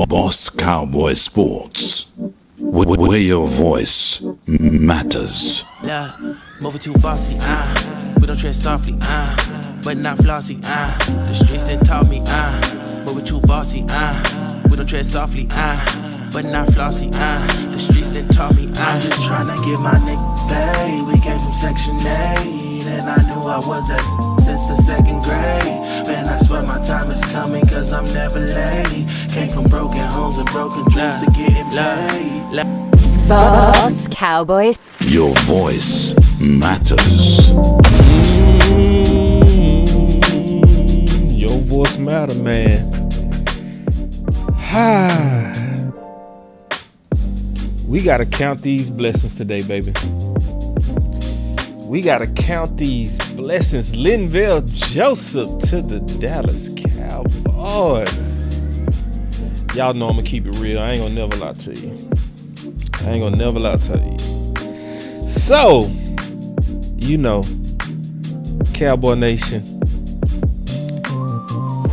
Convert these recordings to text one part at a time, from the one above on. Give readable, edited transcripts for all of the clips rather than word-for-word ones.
Boss Cowboy Sports, where your voice matters. Yeah, moving too bossy, we don't tread softly, but not flossy, the streets that taught me, moving too bossy, we don't tread softly, but not flossy, the streets that taught me, I'm just trying to get my nigga paid. We came from Section 8, and I knew I was at since the second grade. Man, I swear my time is coming, cause I'm never late. Came from broken homes and broken dreams to getting paid. Boss Cowboys. Your voice matters. Your voice matter, man. We gotta count these blessings today, baby. We gotta count these blessings. Linval Joseph to the Dallas Cowboys. Y'all know I'm gonna keep it real. I ain't gonna never lie to you. So, you know, Cowboy Nation,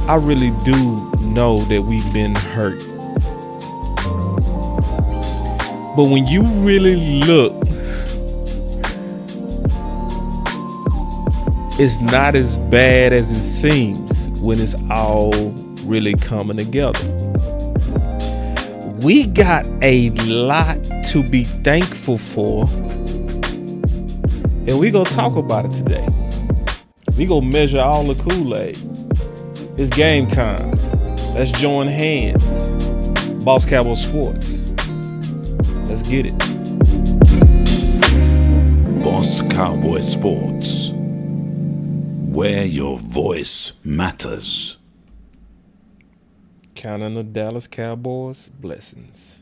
I really do know that we've been hurt. But when you really look, it's not as bad as it seems when it's all really coming together. We got a lot to be thankful for, and we gonna talk about it today. We gonna measure all the Kool-Aid. It's game time. Let's join hands. Boss Cowboy Sports. Let's get it. Boss Cowboy Sports, where your voice matters. Counting the Dallas Cowboys blessings.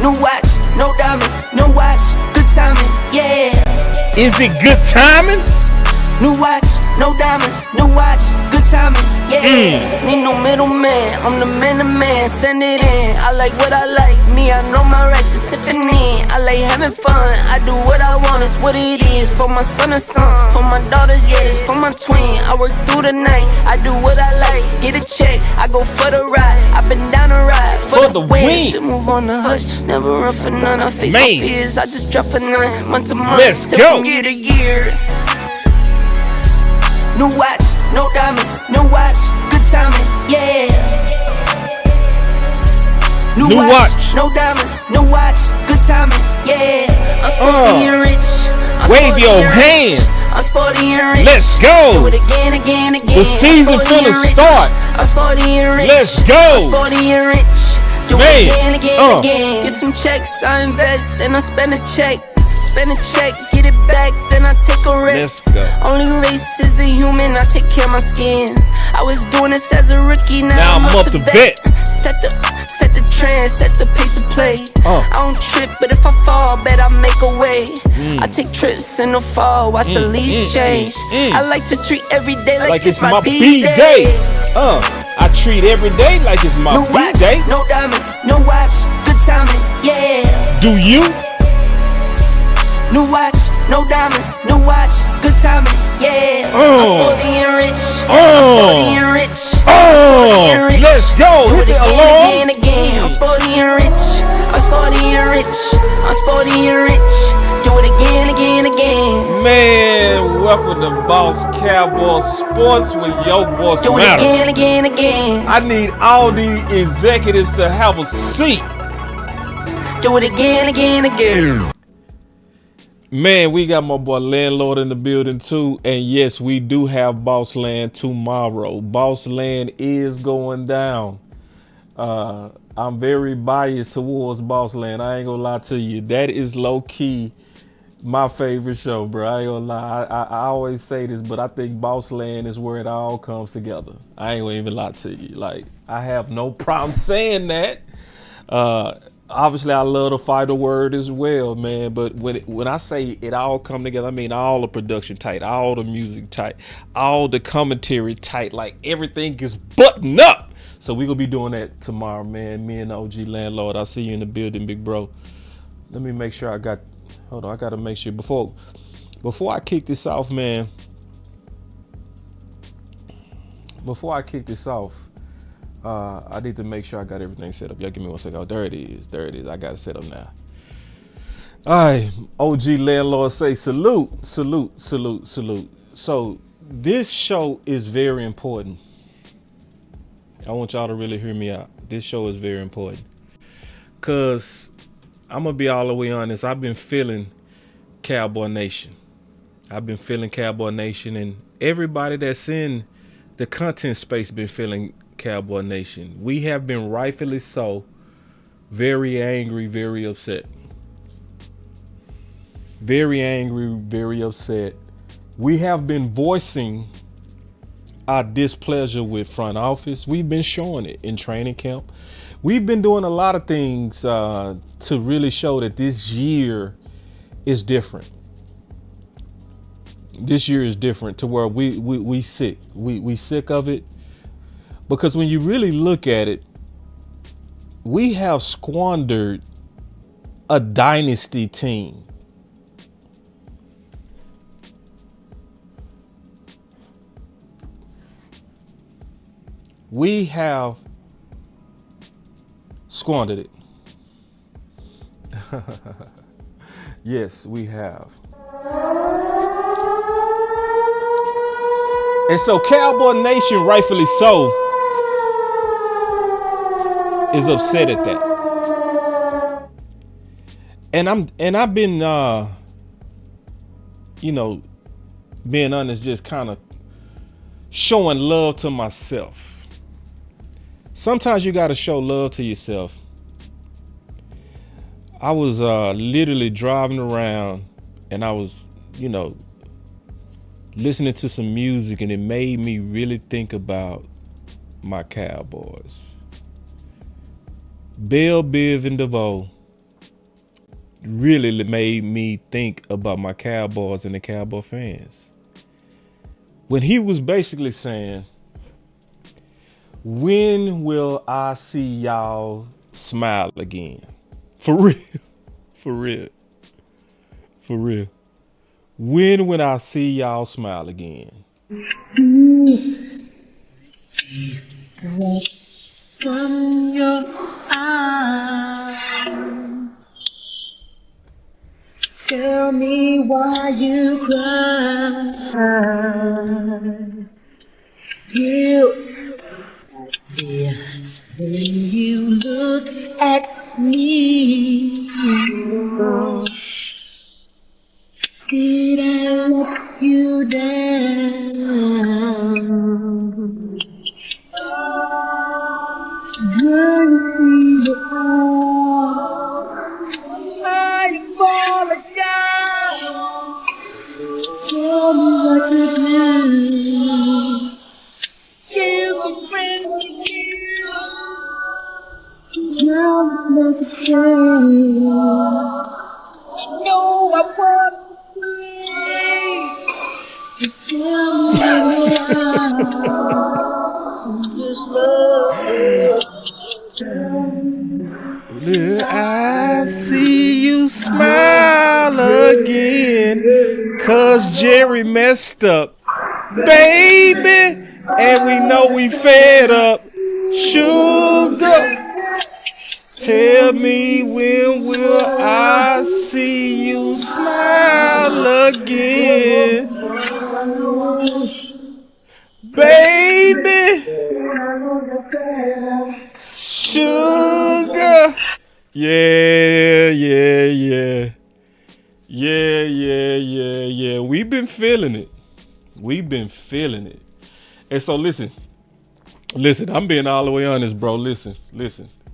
No watch, no diamonds, no watch, good timing, yeah. Is it good timing? No watch, no diamonds, no watch, good timing, yeah. Need no middleman, I'm the man to man, send it in. I like what I like, me, I know my rights is sipping in. I like having fun, I do what I want, it's what it is. For my son and son, for my daughters, yeah, it's for my twin. I work through the night, I do what I like, get a check, I go for the ride. I've been down the ride, for the win. Still move on the hush, never run for none. I face my fears, I just drop a 9 month to month, Let's still go. from year to year. No watch, no diamonds, no watch, good timing, yeah. No watch, no diamonds, no watch, good timing, yeah. I'm sporty and rich. Wave your hands. I'm sporty and rich. Let's go. Do it again, again, again. The season finna start. I'm sporty and rich. Let's go. I'm sporty and rich. Do Man. it again, again, again. Get some checks, I invest, and I spend a check. Spend a check, get it back, then I take a rest. Let's go. Only race is the human, I take care of my skin. I was doing this as a rookie, now I'm up to bet. Set the trend, set the pace of play. I don't trip, but if I fall, bet I make a way. I take trips in the fall, watch the leaves change. I like to treat every day like it's my B-day. I treat every day like it's my B-day. No diamonds, no watch, good timing, yeah. Do you? No watch, no diamonds, no watch, good timing, yeah. I'm sporty and rich. I'm sporty and rich. Let's go. Do Hit it it again along. and again. I'm sporty and rich. I'm sporty and rich. I'm sporty and rich. Do it again, again, again. Man, welcome to Boss Cowboy Sports with your voice Do it matter. again, again, again. I need all the executives to have a seat. Do it again, again, again. Man, we got my boy Landlord in the building too. And yes, we do have Boss Land tomorrow. Boss Land is going down. I'm very biased towards Boss Land. I ain't gonna lie to you. That is low key my favorite show, bro. I ain't gonna lie. I always say this, but I think Boss Land is where it all comes together. I ain't gonna even lie to you. Like, I have no problem saying that. Obviously, I love the fighter word as well, man. But when I say it all come together, I mean all the production tight, all the music tight, all the commentary tight. Like everything is buttoned up. So we gonna be doing that tomorrow, man. Me and OG Landlord. I'll see you in the building, big bro. Let me make sure I got. Hold on, I gotta make sure before I kick this off, man. Before I kick this off. I need to make sure I got everything set up. Y'all give me 1 second. Oh, there it is. There it is. I got it set up now. All right. OG Landlord say salute, salute, salute, salute. So this show is very important. I want y'all to really hear me out. This show is very important. Because I'm going to be all the way honest. I've been feeling Cowboy Nation. I've been feeling Cowboy Nation. And everybody that's in the content space been feeling Cowboy Nation. We have been rightfully so very angry, very upset. Very angry, very upset. We have been voicing our displeasure with front office. We've been showing it in training camp. We've been doing a lot of things to really show that this year is different. This year is different to where we sick. We sick of it. Because when you really look at it, we have squandered a dynasty team. We have squandered it. Yes, we have. And so Cowboy Nation, rightfully so, is upset at that. And I've been being honest, just kind of showing love to myself. Sometimes you got to show love to yourself. I was literally driving around and I was, listening to some music, and it made me really think about my Cowboys. Bell, Biv, and DeVoe really made me think about my Cowboys and the Cowboy fans. When he was basically saying, when will I see y'all smile again? For real. For real. For real. When will I see y'all smile again? From your eyes, tell me why you cry. When you look at me, did I let you down? Girl, you see it all. I apologize. Tell me what to do. You can bring me you. Girl, it's not the same. I know I want to be. Just tell me now. Just love. Will I see you smile again? 'Cause Jerry messed up, baby, and we know we fed up. Sugar, tell me when will I see you smile again? Baby, sugar. Yeah. We've been feeling it. And so listen, I'm being all the way honest, bro. Listen.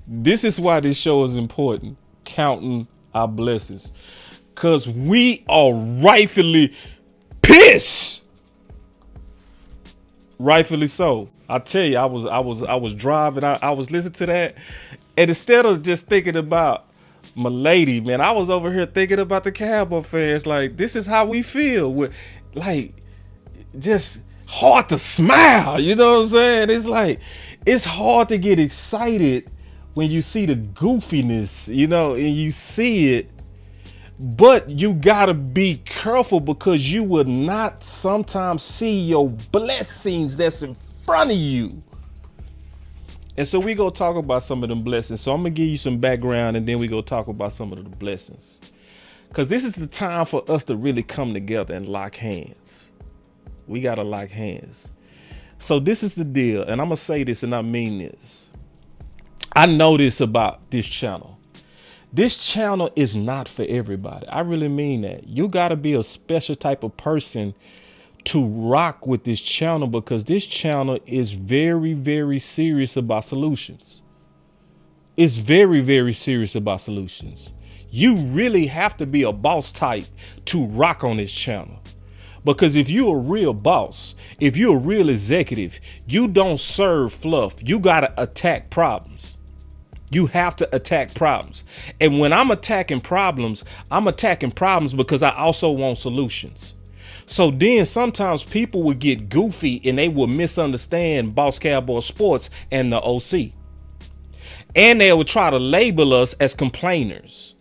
This is why this show is important. Counting our blessings. 'Cause we are rightfully pissed Rightfully so. I tell you, I was driving. I was listening to that, and instead of just thinking about my lady, man, I was over here thinking about the Cowboy fans. Like, this is how we feel. With, like, just hard to smile. You know what I'm saying? It's like, it's hard to get excited when you see the goofiness, you know, and you see it. But you gotta be careful because you will not sometimes see your blessings that's in front of you. And so we go talk about some of them blessings. So I'm gonna give you some background and then we go talk about some of the blessings. Because this is the time for us to really come together and lock hands. We gotta lock hands. So this is the deal, and I'm gonna say this and I mean this. I know this about this channel. This channel is not for everybody. I really mean that. You got to be a special type of person to rock with this channel because this channel is very, very serious about solutions. It's very, very serious about solutions. You really have to be a boss type to rock on this channel. Because if you're a real boss, if you're a real executive, you don't serve fluff. You got to attack problems. You have to attack problems. And when I'm attacking problems because I also want solutions. So then sometimes people would get goofy and they will misunderstand Boss Cowboy Sports and the OC. And they would try to label us as complainers.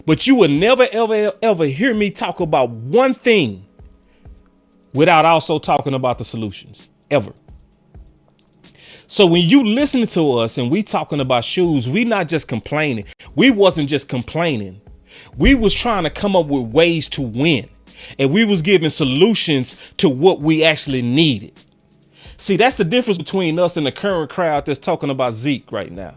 But you would never, ever, ever hear me talk about one thing without also talking about the solutions. Ever. So when you listen to us and we talking about shoes, we not just complaining. We wasn't just complaining. We was trying to come up with ways to win. And we was giving solutions to what we actually needed. See, that's the difference between us and the current crowd that's talking about Zeke right now.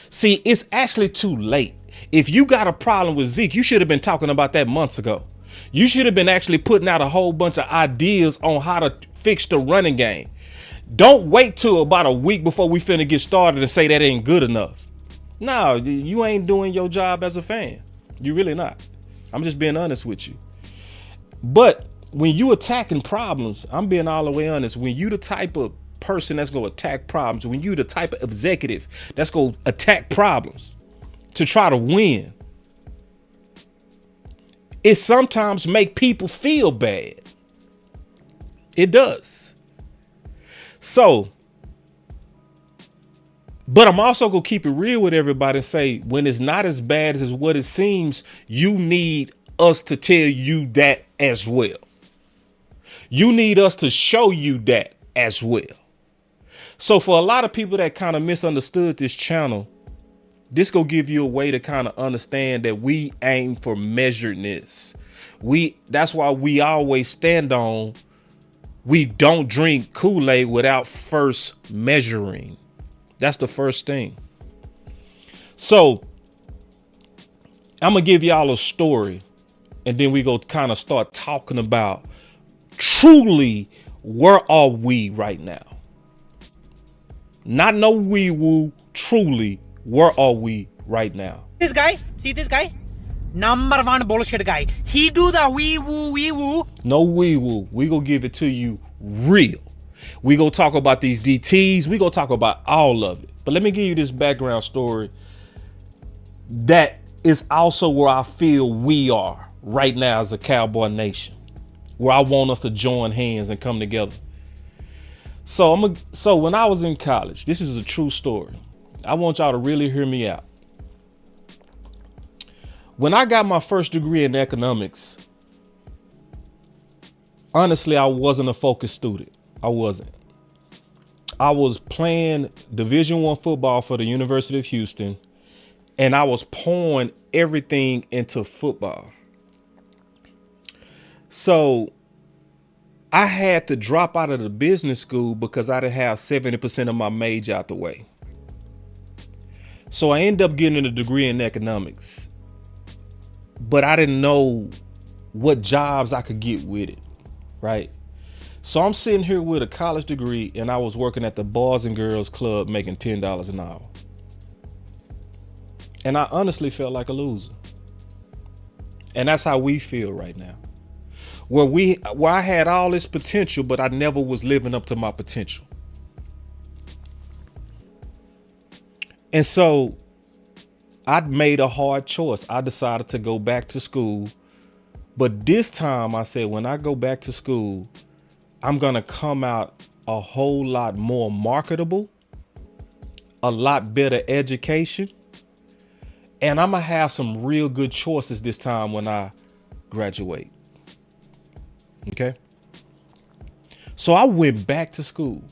See, it's actually too late. If you got a problem with Zeke, you should have been talking about that months ago. You should have been actually putting out a whole bunch of ideas on how to fix the running game. Don't wait till about a week before we finna get started and say that ain't good enough. No, you ain't doing your job as a fan. You really not. I'm just being honest with you. But when you attacking problems, I'm being all the way honest. When you the type of person that's gonna attack problems, when you the type of executive that's gonna attack problems to try to win, it sometimes make people feel bad. It does. So, but I'm also going to keep it real with everybody and say, when it's not as bad as what it seems, you need us to tell you that as well. You need us to show you that as well. So for a lot of people that kind of misunderstood this channel, this going to give you a way to kind of understand that we aim for measuredness. That's why we always stand on, we don't drink Kool-Aid without first measuring. That's the first thing. So I'm going to give y'all a story and then we go kind of start talking about truly where are we right now? Not no wee woo, truly where are we right now? This guy, see this guy? Number one bullshit guy. He do the wee woo, wee woo. No wee woo. We gonna give it to you real. We gonna talk about these DTs. We gonna talk about all of it. But let me give you this background story that is also where I feel we are right now as a Cowboy Nation, where I want us to join hands and come together. So when I was in college, this is a true story. I want y'all to really hear me out. When I got my first degree in economics, honestly, I wasn't a focused student. I wasn't. I was playing Division I football for the University of Houston, and I was pouring everything into football. So I had to drop out of the business school because I didn't have 70% of my major out the way. So I ended up getting a degree in economics, but I didn't know what jobs I could get with it, right? So I'm sitting here with a college degree and I was working at the Boys and Girls Club making $10 an hour. And I honestly felt like a loser. And that's how we feel right now. where I had all this potential, but I never was living up to my potential. And so I made a hard choice. I decided to go back to school. But this time I said, when I go back to school, I'm going to come out a whole lot more marketable, a lot better education, and I'm going to have some real good choices this time when I graduate. Okay? So I went back to school.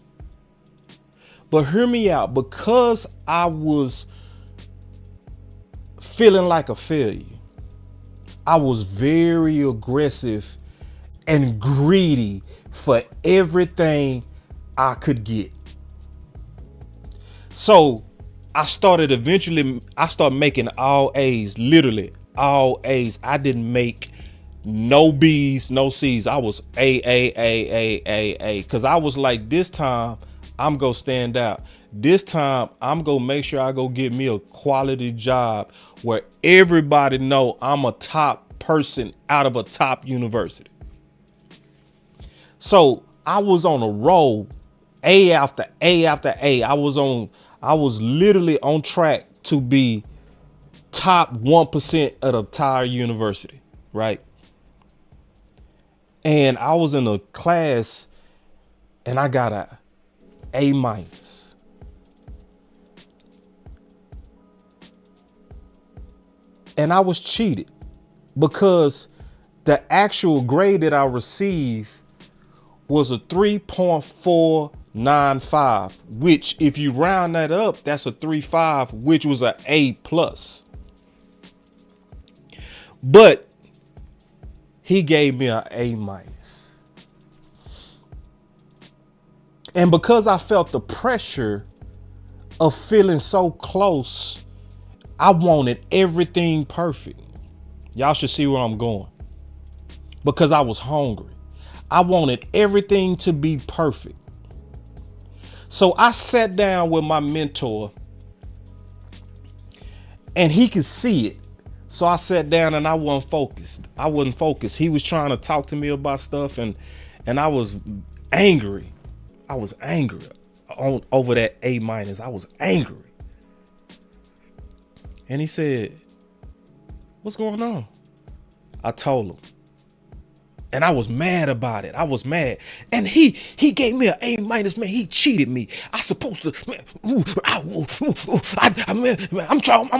But hear me out, because I was feeling like a failure, I was very aggressive and greedy for everything I could get. So I started making all A's, literally all A's. I didn't make no B's, no C's. I was A. Cause I was like, this time I'm gonna stand out. This time I'm gonna make sure I go get me a quality job where everybody know I'm a top person out of a top university. So I was on a roll, A after A after A. I was literally on track to be top 1% of the entire university, right? And I was in a class and I got a A-. And I was cheated because the actual grade that I received was a 3.495, which if you round that up, that's a 3.5, which was an A+. But he gave me an A-. And because I felt the pressure of feeling so close, I wanted everything perfect. Y'all should see where I'm going. Because I was hungry. I wanted everything to be perfect. So I sat down with my mentor and he could see it. So I sat down and I wasn't focused. He was trying to talk to me about stuff and I was angry. I was angry over that A-. I was angry. And he said, "What's going on?" I told him. And I was mad about it. I was mad. And he gave me an A-, man. He cheated me. I supposed to, man, I'm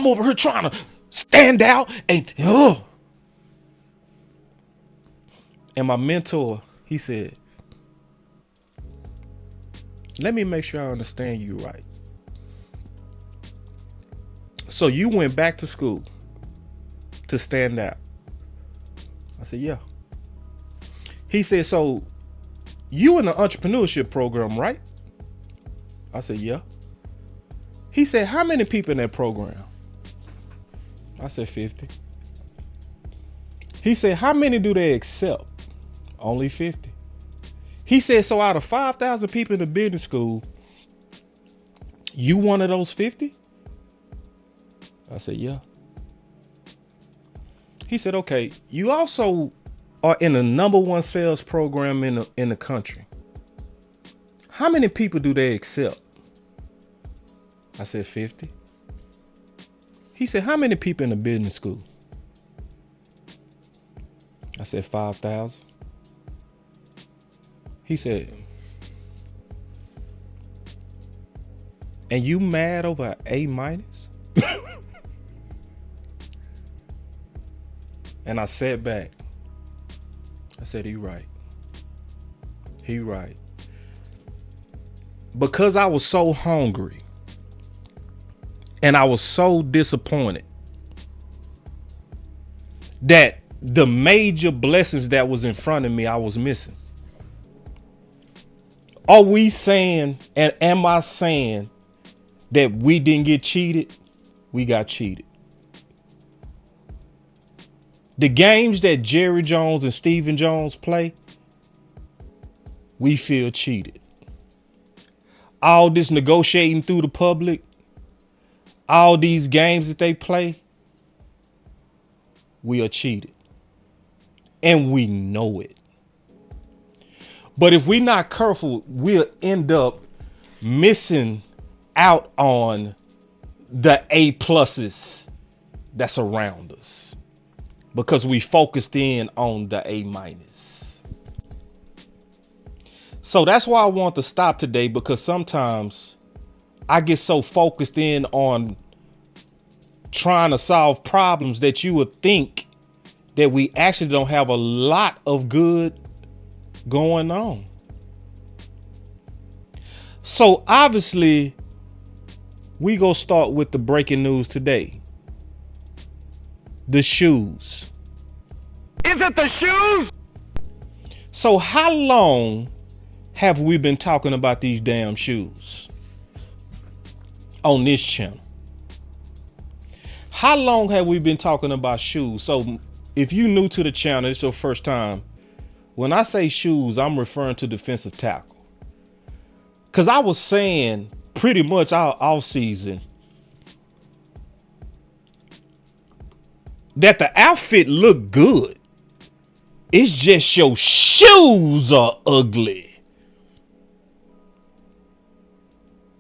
over here trying to stand out and my mentor, he said, "Let me make sure I understand you right. So you went back to school to stand out?" I said, "Yeah." He said, "So you in the entrepreneurship program, right?" I said, "Yeah." He said, "How many people in that program?" I said, 50. He said, "How many do they accept?" Only 50. He said, "So out of 5,000 people in the business school, you one of those 50? I said, "Yeah." He said, "Okay, you also are in the #1 sales program in the country. How many people do they accept?" I said, 50. He said, "How many people in the business school?" I said, 5,000. He said, "And you mad over an A-?" And I sat back. I said, he right. He right. Because I was so hungry and I was so disappointed that the major blessings that was in front of me, I was missing. Are we saying, and am I saying that we didn't get cheated? We got cheated. The games that Jerry Jones and Stephen Jones play, we feel cheated. All this negotiating through the public, all these games that they play, we are cheated. And we know it. But if we're not careful, we'll end up missing out on the A pluses that's around us because we focused in on the A minus. So that's why I want to stop today, because sometimes I get so focused in on trying to solve problems that you would think that we actually don't have a lot of good going on. So obviously we go start with the breaking news today. The shoes. Is it the shoes? So how long have we been talking about these damn shoes on this channel? How long have we been talking about shoes? So if you're new to the channel, it's your first time. When I say shoes, I'm referring to defensive tackle. Because I was saying pretty much all season that the outfit looked good. It's just your shoes are ugly.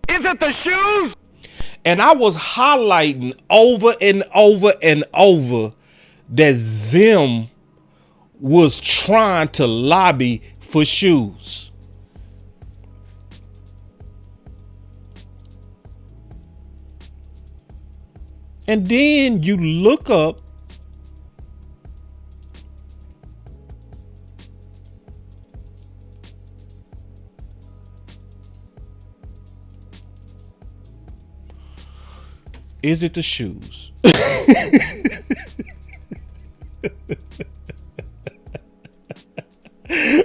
Is it the shoes? And I was highlighting over and over and over that Zim was trying to lobby for shoes. And then you look up is it the shoes?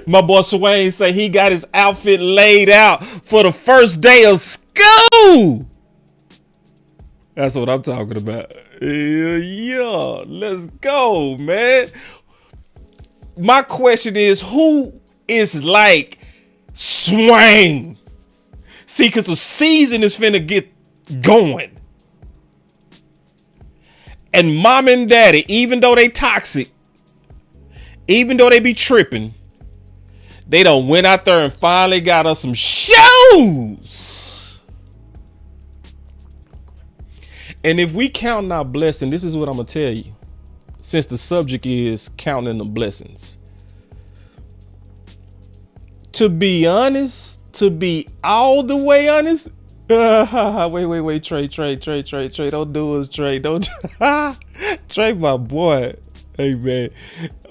My boy Swain say he got his outfit laid out for the first day of school. That's what I'm talking about. Yeah, let's go, man. My question is, who is like Swain? See, because the season is finna get going. And mom and daddy, even though they toxic, even though they be tripping, they done went out there and finally got us some shoes. And if we count our blessing, this is what I'm going to tell you. Since the subject is counting the blessings. To be honest, to be all the way honest. Wait, Trey. Don't do us, Trey. Don't. Trey, my boy. Hey, man.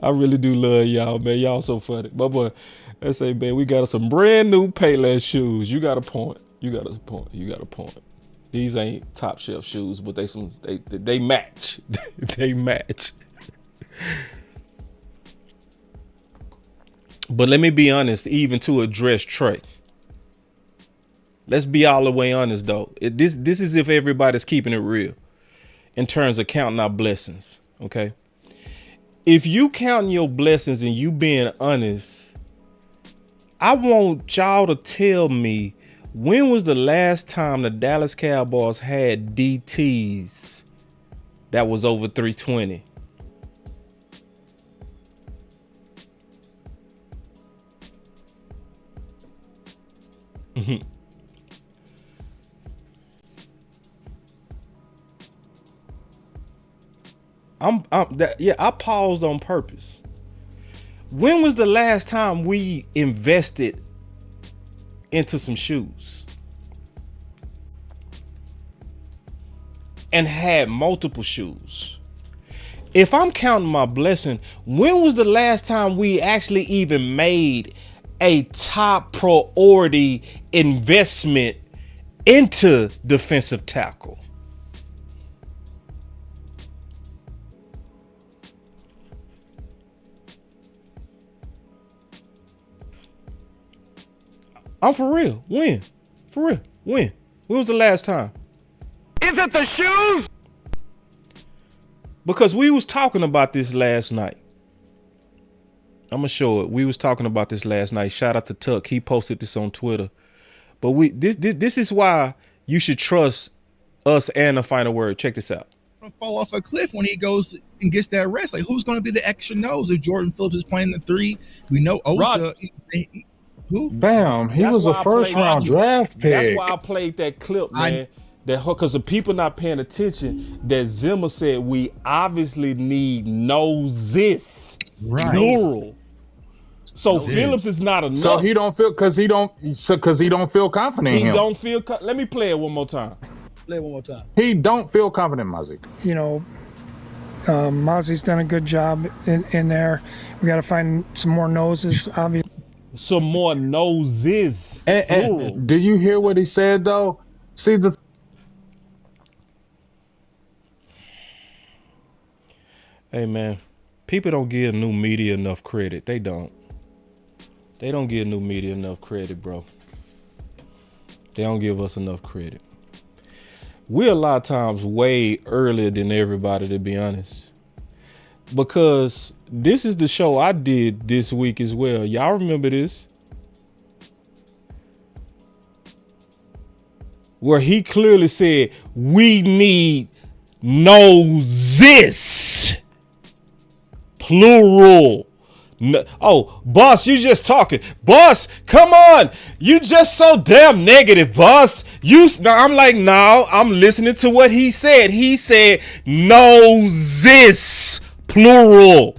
I really do love y'all, man. Y'all so funny. My boy, I say, man, we got some brand new Payless shoes. You got a point. You got a point. These ain't top shelf shoes, but they match. They match. But let me be honest, even to address Trey. Let's be all the way honest, though. This is if everybody's keeping it real in terms of counting our blessings, okay? If you counting your blessings and you being honest, I want y'all to tell me, when was the last time the Dallas Cowboys had DTs that was over 320? I paused on purpose. When was the last time we invested into some shoes and had multiple shoes? If I'm counting my blessing, when was the last time we actually even made a top priority investment into defensive tackle? I'm for real. When? For real. When? When was the last time? Is it the shoes? Because we was talking about this last night. I'm gonna show it. We was talking about this last night. Shout out to Tuck. He posted this on Twitter. But this is why you should trust us and the final word. Check this out. Fall off a cliff when he goes and gets that rest. Like, who's going to be the extra nose if Jordan Phillips is playing the 3? We know Osa. Who? Bam, he That's was a why I first played- round draft pick. That's why I played that clip, man. Because the people not paying attention, that Zimmer said we obviously need noses, Right. plural. So Noses. Phillips is not enough. So he don't feel because he don't feel confident in He him. don't feel. Let me play it one more time. Play it one more time. He don't feel confident, Mozzie. You know, Mozzie's done a good job in there. We got to find some more noses, obviously. Some more noses. plural. And do you hear what he said though? See the. Hey man, people don't give new media enough credit. They don't. They don't give new media enough credit, bro. They don't give us enough credit. We're a lot of times way earlier than everybody, to be honest. Because this is the show I did this week as well. Y'all remember this? Where he clearly said, we need noses. Plural. No, oh, boss, you just talking. Boss, come on. You just so damn negative, boss. I'm like, no, I'm listening to what he said. He said noses, plural.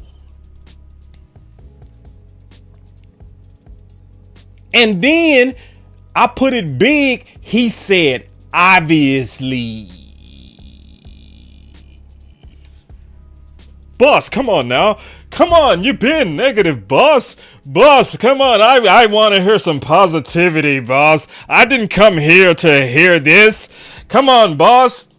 And then I put it big. He said, obviously. Boss, come on now. Come on, you've been negative, boss. Boss, come on. I want to hear some positivity, boss. I didn't come here to hear this. Come on, boss.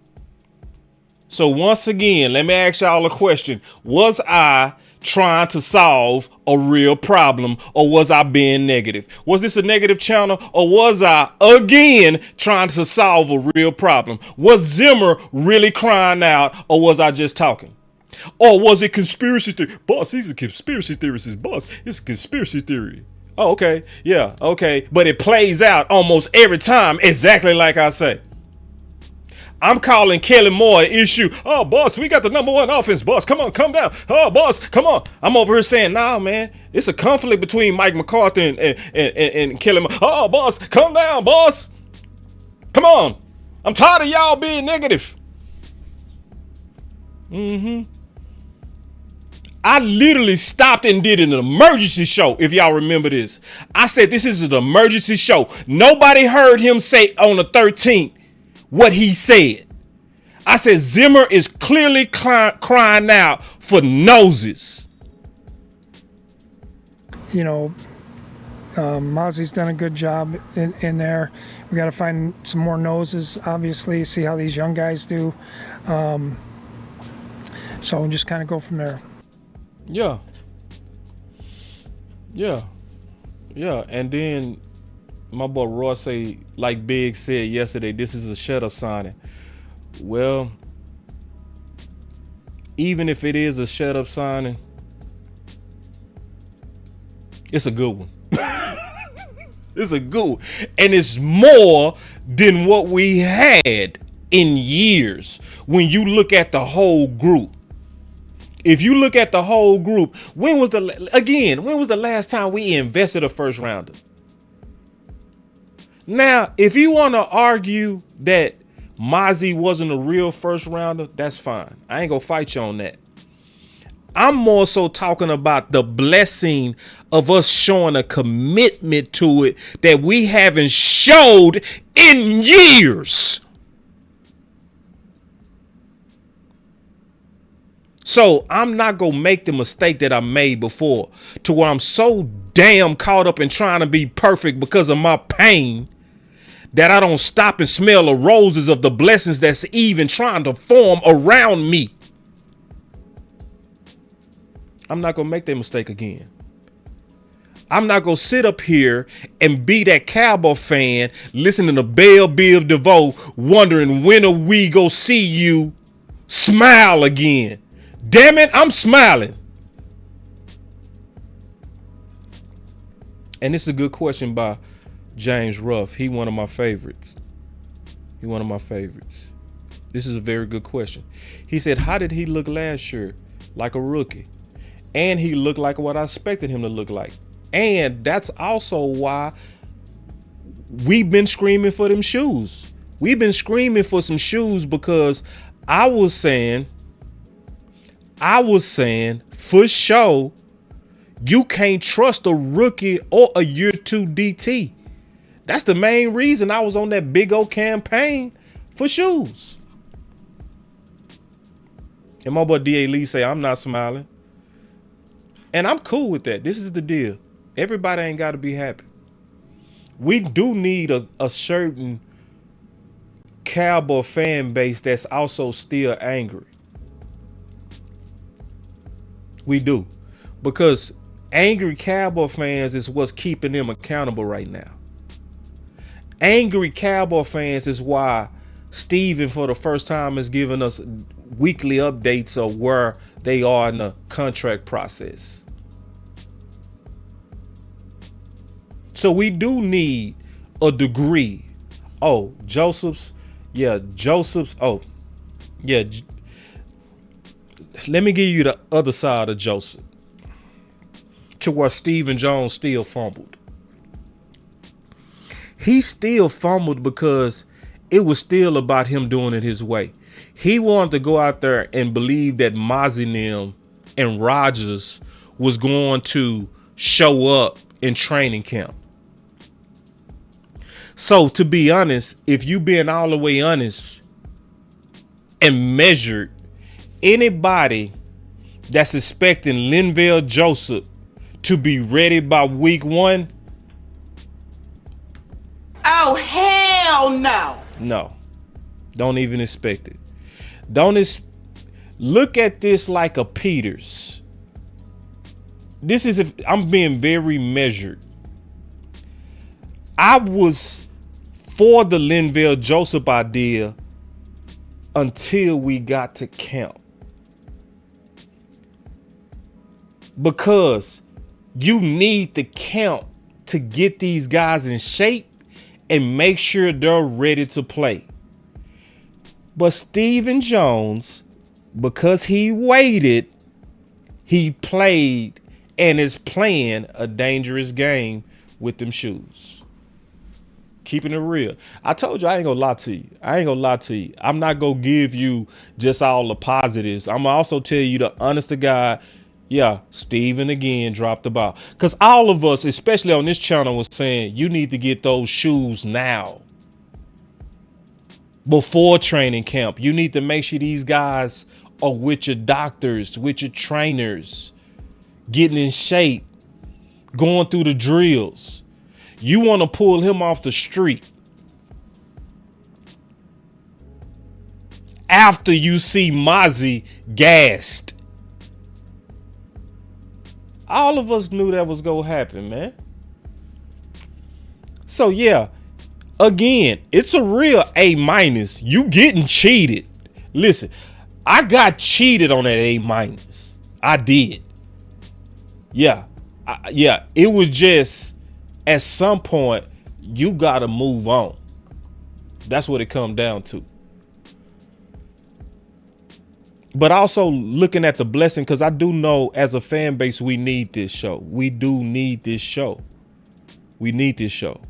So once again, let me ask y'all a question. Was I trying to solve a real problem, or was I being negative? Was this a negative channel, or was I again trying to solve a real problem? Was Zimmer really crying out, or was I just talking? Or was it conspiracy theory? Boss, he's a conspiracy theorist. Boss, it's a conspiracy theory. Oh, okay. Yeah, okay. But it plays out almost every time exactly like I say. I'm calling Kelly Moore an issue. Oh, boss, we got the #1 offense, boss. Come on, come down. Oh, boss, come on. I'm over here saying, nah, man, it's a conflict between Mike McCarthy and Kelly Moore. Oh, boss, come down, boss. Come on. I'm tired of y'all being negative. I literally stopped and did an emergency show, if y'all remember this. I said this is an emergency show. Nobody heard him say on the 13th what he said. I said Zimmer is clearly crying out for noses. You know, Mozzie's done a good job in there. We got to find some more noses, obviously, see how these young guys do. So just kind of go from there. Yeah. And then my boy Roy say, like Big said yesterday, this is a shut up signing. Well, even if it is a shut up signing, it's a good one. It's a good one. And it's more than what we had in years when you look at the whole group. If you look at the whole group, when was the last time we invested a first rounder? Now, if you want to argue that Mozzie wasn't a real first rounder, that's fine. I ain't gonna fight you on that. I'm more so talking about the blessing of us showing a commitment to it that we haven't showed in years. So I'm not going to make the mistake that I made before, to where I'm so damn caught up in trying to be perfect because of my pain that I don't stop and smell the roses of the blessings that's even trying to form around me. I'm not going to make that mistake again. I'm not going to sit up here and be that Cowboy fan listening to Bell Biv DeVoe wondering when are we going to see you smile again. Damn it, I'm smiling. And this is a good question by James Ruff. He one of my favorites. This is a very good question. He said, how did he look last year? Like a rookie. And he looked like what I expected him to look like. And that's also why we've been screaming for them shoes. We've been screaming for some shoes because I was saying for sure, you can't trust a rookie or a year 2 DT. That's the main reason I was on that big old campaign for shoes. And my boy D.A. Lee say, I'm not smiling. And I'm cool with that. This is the deal. Everybody ain't got to be happy. We do need a certain Cowboy fan base that's also still angry. We do. Because angry Cowboy fans is what's keeping them accountable right now. Angry Cowboy fans is why Steven for the first time is giving us weekly updates of where they are in the contract process. So we do need a degree. Oh, Joseph's. Yeah, Joseph's. Oh, yeah. Let me give you the other side of Joseph. To where Stephen Jones still fumbled. He still fumbled because it was still about him doing it his way. He wanted to go out there and believe that Mozzie and Rodgers was going to show up in training camp. So to be honest, if you being all the way honest and measured, anybody that's expecting Linval Joseph to be ready by week 1. Oh, hell no. No, don't even expect it. Look at this like a Peters. This is, if I'm being very measured. I was for the Linval Joseph idea until we got to camp. Because you need the camp to get these guys in shape and make sure they're ready to play. But Stephen Jones, because he waited, he played and is playing a dangerous game with them shoes. Keeping it real. I told you I ain't gonna lie to you. I'm not gonna give you just all the positives. I'm gonna also tell you the honest to God, yeah, Steven again dropped the ball. Because all of us, especially on this channel, was saying you need to get those shoes now. Before training camp. You need to make sure these guys are with your doctors, with your trainers, getting in shape, going through the drills. You want to pull him off the street after you see Mozzie gassed. All of us knew that was going to happen, man. So, yeah, again, it's a real A-. You getting cheated. Listen, I got cheated on that A-. I did. Yeah. It was just, at some point, you got to move on. That's what it comes down to. But also looking at the blessing, because I do know as a fan base, we need this show. We do need this show. We need this show.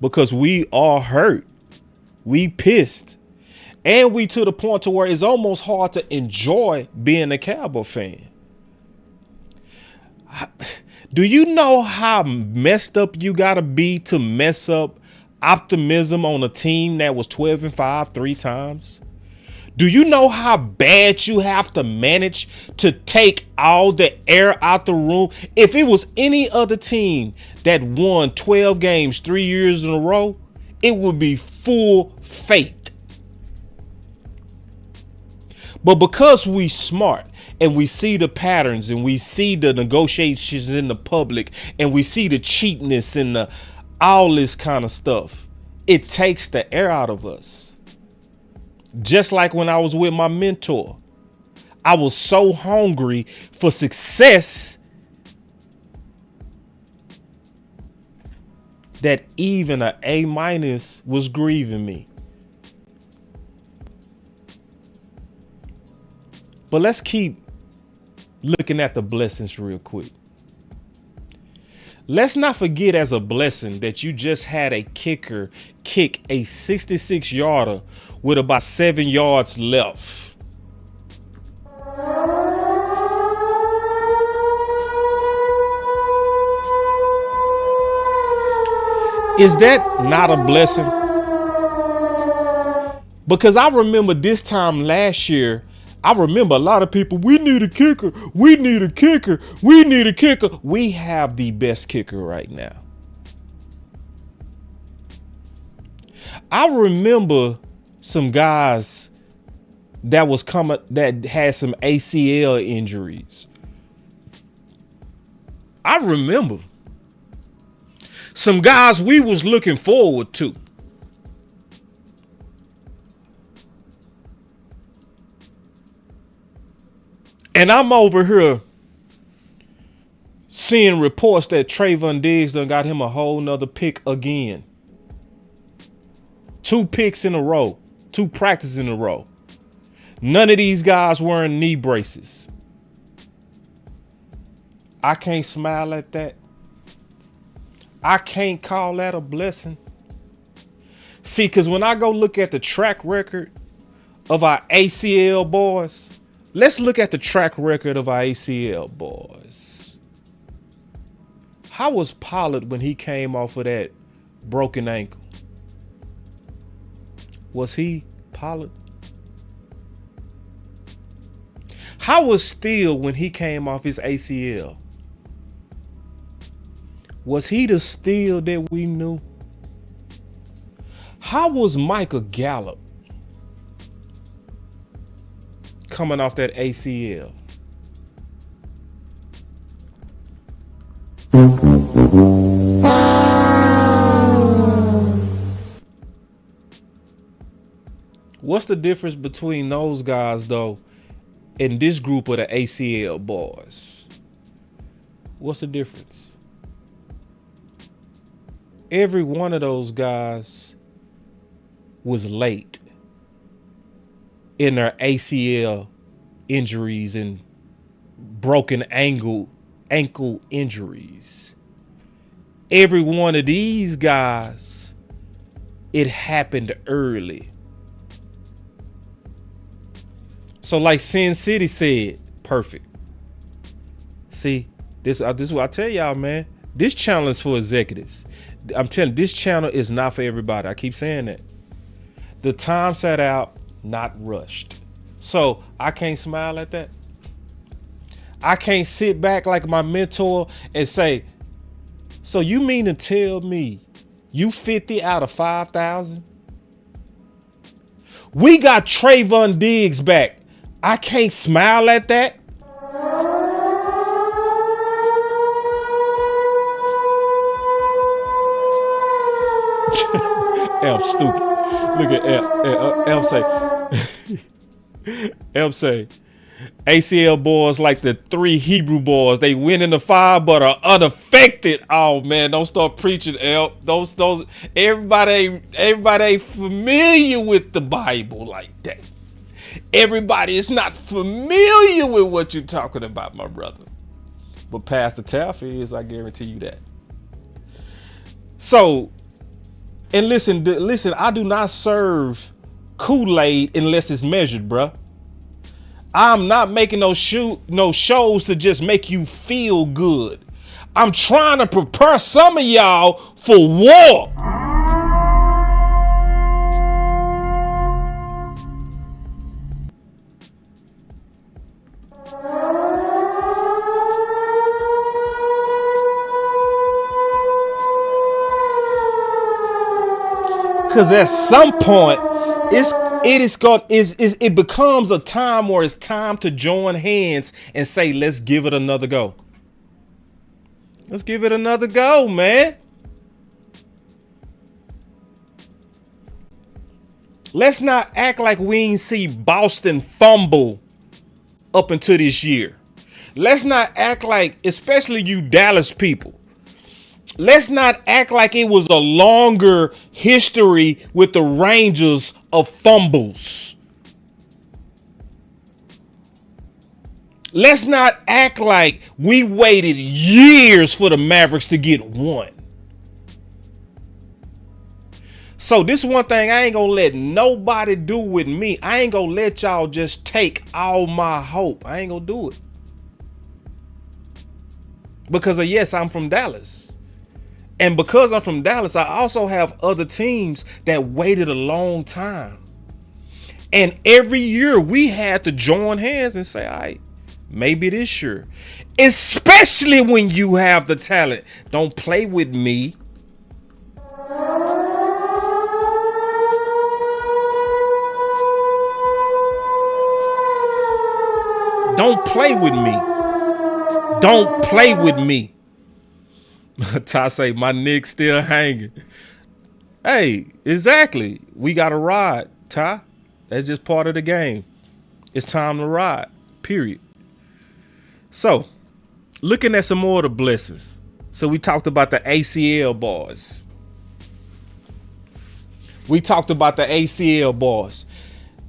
Because we are hurt. We pissed. And we to the point to where it's almost hard to enjoy being a Cowboy fan. Do you know how messed up you got to be to mess up optimism on a team that was 12-5 3 times? Do you know how bad you have to manage to take all the air out the room? If it was any other team that won 12 games 3 years in a row, it would be full fate. But because we smart and we see the patterns and we see the negotiations in the public and we see the cheapness and the all this kind of stuff, it takes the air out of us. Just like when I was with my mentor, I was so hungry for success that even an A- was grieving me. But let's keep looking at the blessings real quick. Let's not forget as a blessing that you just had a kicker kick a 66-yarder with about 7 yards left. Is that not a blessing? Because I remember this time last year, I remember a lot of people, we need a kicker, we need a kicker, we need a kicker. We have the best kicker right now. I remember some guys that was coming that had some ACL injuries. I remember some guys we was looking forward to. And I'm over here seeing reports that Trayvon Diggs done got him a whole nother pick again. 2 picks in a row, 2 practices in a row. None of these guys wearing knee braces. I can't smile at that. I can't call that a blessing. See, because when I go look at the track record of our ACL boys, let's look at the track record of our ACL boys. How was Pollard when he came off of that broken ankle? Was he Pollard? How was Steele when he came off his ACL? Was he the Steele that we knew? How was Michael Gallup coming off that ACL? What's the difference between those guys, though, and this group of the ACL boys? What's the difference? Every one of those guys was late in their ACL injuries and broken ankle injuries. Every one of these guys, it happened early. So like Sin City said, perfect. See, this is what I tell y'all, man. This channel is for executives. I'm telling you, this channel is not for everybody. I keep saying that. The time set out, not rushed. So I can't smile at that. I can't sit back like my mentor and say, so you mean to tell me you 50 out of 5,000? We got Trayvon Diggs back. I can't smile at that. I'm stupid. Look at M say ACL boys like the 3 Hebrew boys. They went in the fire but are unaffected. Oh man, don't start preaching, El. Those everybody ain't familiar with the Bible like that. Everybody is not familiar with what you're talking about, my brother. But Pastor Taff is, I guarantee you that. So, and listen, I do not serve Kool-Aid unless it's measured, bruh. I'm not making no shows to just make you feel good. I'm trying to prepare some of y'all for war. Because at some point, it becomes a time where it's time to join hands and say, let's give it another go. Let's give it another go, man. Let's not act like we ain't see Boston fumble up until this year. Let's not act like, especially you Dallas people, let's not act like it was a longer history with the Rangers of fumbles. Let's not act like we waited years for the Mavericks to get one. So this is one thing I ain't gonna let nobody do with me. I ain't gonna let y'all just take all my hope. I ain't gonna do it. Because yes, I'm from Dallas. And because I'm from Dallas, I also have other teams that waited a long time. And every year we had to join hands and say, all right, maybe this year. Especially when you have the talent. Don't play with me. Don't play with me. Don't play with me. Ty say, my nick still hanging. Hey, exactly. We got to ride, Ty. That's just part of the game. It's time to ride, period. So, looking at some more of the blessings. So we talked about the ACL boys.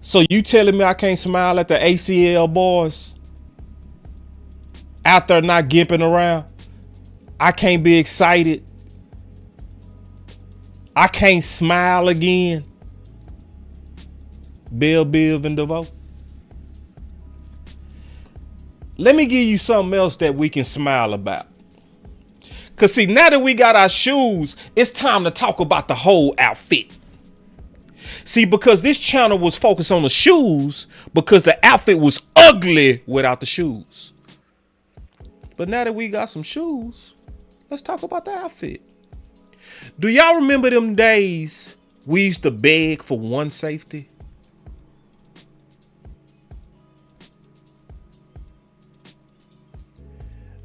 So you telling me I can't smile at the ACL boys? Out there not gimping around? I can't be excited. I can't smile again. Bill, and DeVoe. Let me give you something else that we can smile about. Because see, now that we got our shoes, it's time to talk about the whole outfit. See, because this channel was focused on the shoes because the outfit was ugly without the shoes. But now that we got some shoes, let's talk about the outfit. Do y'all remember them days we used to beg for one safety?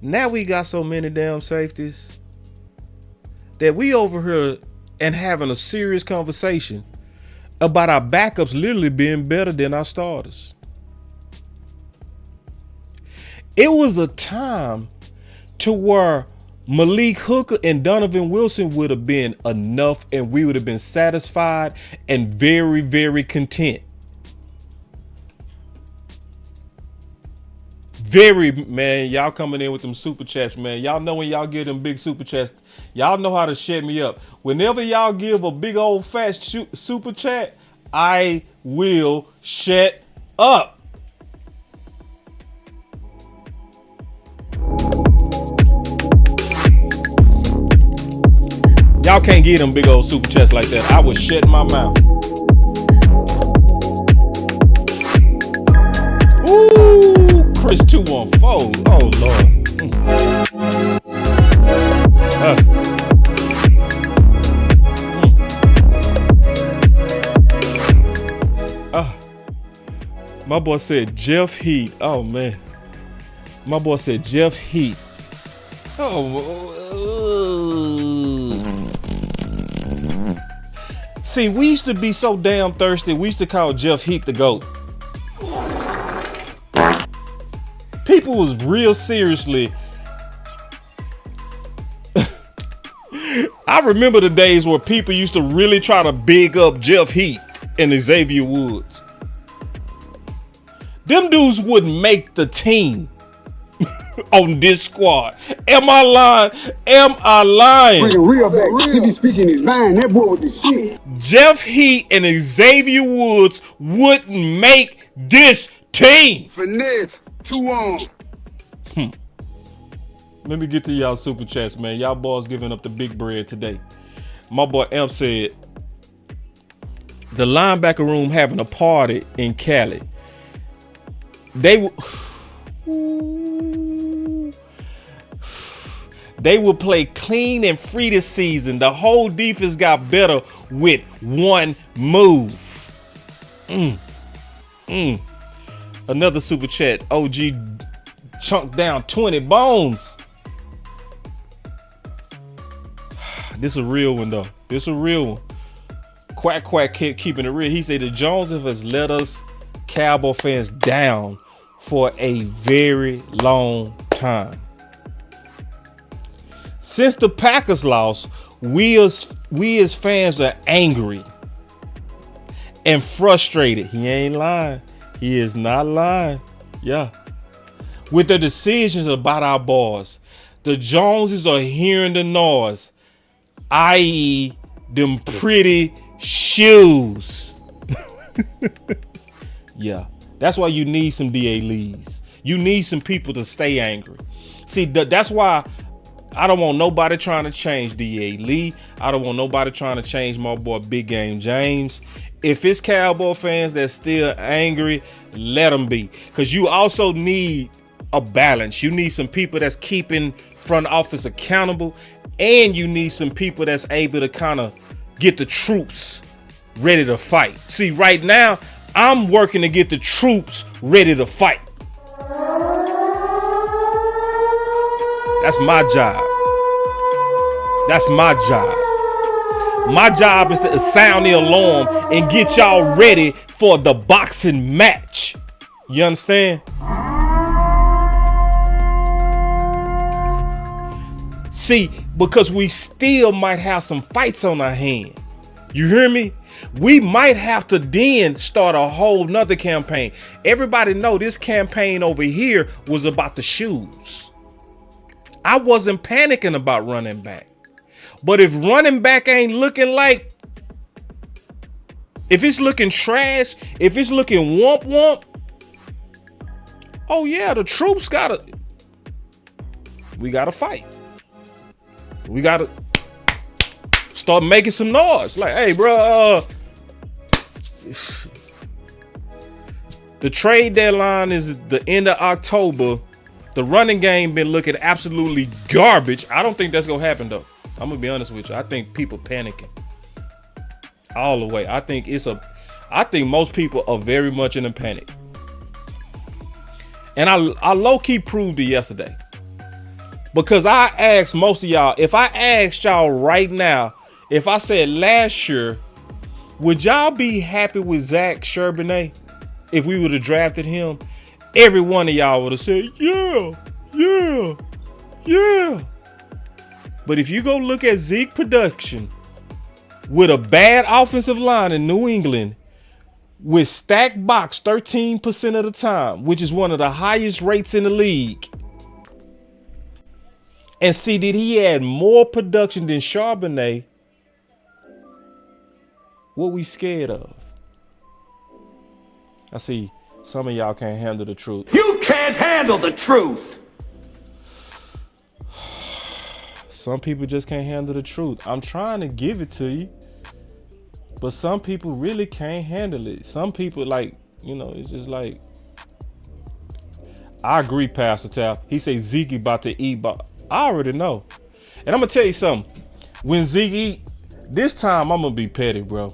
Now we got so many damn safeties that we over here and having a serious conversation about our backups literally being better than our starters. It was a time to where Malik Hooker and Donovan Wilson would have been enough and we would have been satisfied and very, very content. Very, man, y'all coming in with them super chats, man. Y'all know when y'all give them big super chats, y'all know how to shut me up. Whenever y'all give a big old fat super chat, I will shut up. Y'all can't give them big old super chats like that. I was shutting my mouth. Ooh, Chris 214. Oh Lord. My boy said Jeff Heat. Oh man. My boy said Jeff Heat. See, we used to be so damn thirsty. We used to call Jeff Heat the GOAT. People was real seriously. I remember the days where people used to really try to big up Jeff Heat and Xavier Woods. Them dudes wouldn't make the team on this squad. Am I lying? Am I lying? Real back. He be speaking his mind. That boy with the shit. Jeff Heat and Xavier Woods wouldn't make this team. Finesse. 2 on. Let me get to y'all super chats, man. Y'all boys giving up the big bread today. My boy Amp said, the linebacker room having a party in Cali. They will play clean and free this season. The whole defense got better with one move. Another super chat. OG chunked down 20 bones. This a real one though. This a real one. Quack keeping it real. He said the Joneses has let us Cowboy fans down for a very long time. Since the Packers lost, we as fans are angry and frustrated. He ain't lying. He is not lying. Yeah. with the decisions about our boys. The Joneses are hearing the noise, i.e. them pretty shoes. Yeah, that's why you need some DA leads. You need some people to stay angry. See, that's why I don't want nobody trying to change D.A. Lee. I don't want nobody trying to change my boy Big Game James. If it's Cowboy fans that's still angry, let them be. Because you also need a balance. You need some people that's keeping front office accountable. And you need some people that's able to kind of get the troops ready to fight. See, right now, I'm working to get the troops ready to fight. That's my job. That's my job. My job is to sound the alarm and get y'all ready for the boxing match. You understand? See, because we still might have some fights on our hand. You hear me? We might have to then start a whole nother campaign. Everybody know this campaign over here was about the shoes. I wasn't panicking about running back. But if running back ain't looking like, if it's looking trash, if it's looking womp, oh yeah, the troops we gotta fight. We gotta start making some noise. Like, hey, bro, the trade deadline is the end of October. The running game been looking absolutely garbage. I don't think that's gonna happen though. I'm gonna be honest with you. I think people panicking all the way. I think most people are very much in a panic. And I low-key proved it yesterday. Because I asked most of y'all, if I asked y'all right now, if I said last year, would y'all be happy with Zach Charbonnet if we would have drafted him? Every one of y'all would have said, yeah. But if you go look at Zeke production with a bad offensive line in New England, with stacked box 13% of the time, which is one of the highest rates in the league, and see, did he add more production than Charbonnet? What we scared of? I see some of y'all can't handle the truth. You can't handle the truth. Some people just can't handle the truth. I'm trying to give it to you, but some people really can't handle it. Some people, like, you know, it's just like, I agree, Pastor Tal. He say Zeke about to eat, but I already know. And I'm gonna tell you something. When Zeke eat, this time I'm gonna be petty, bro.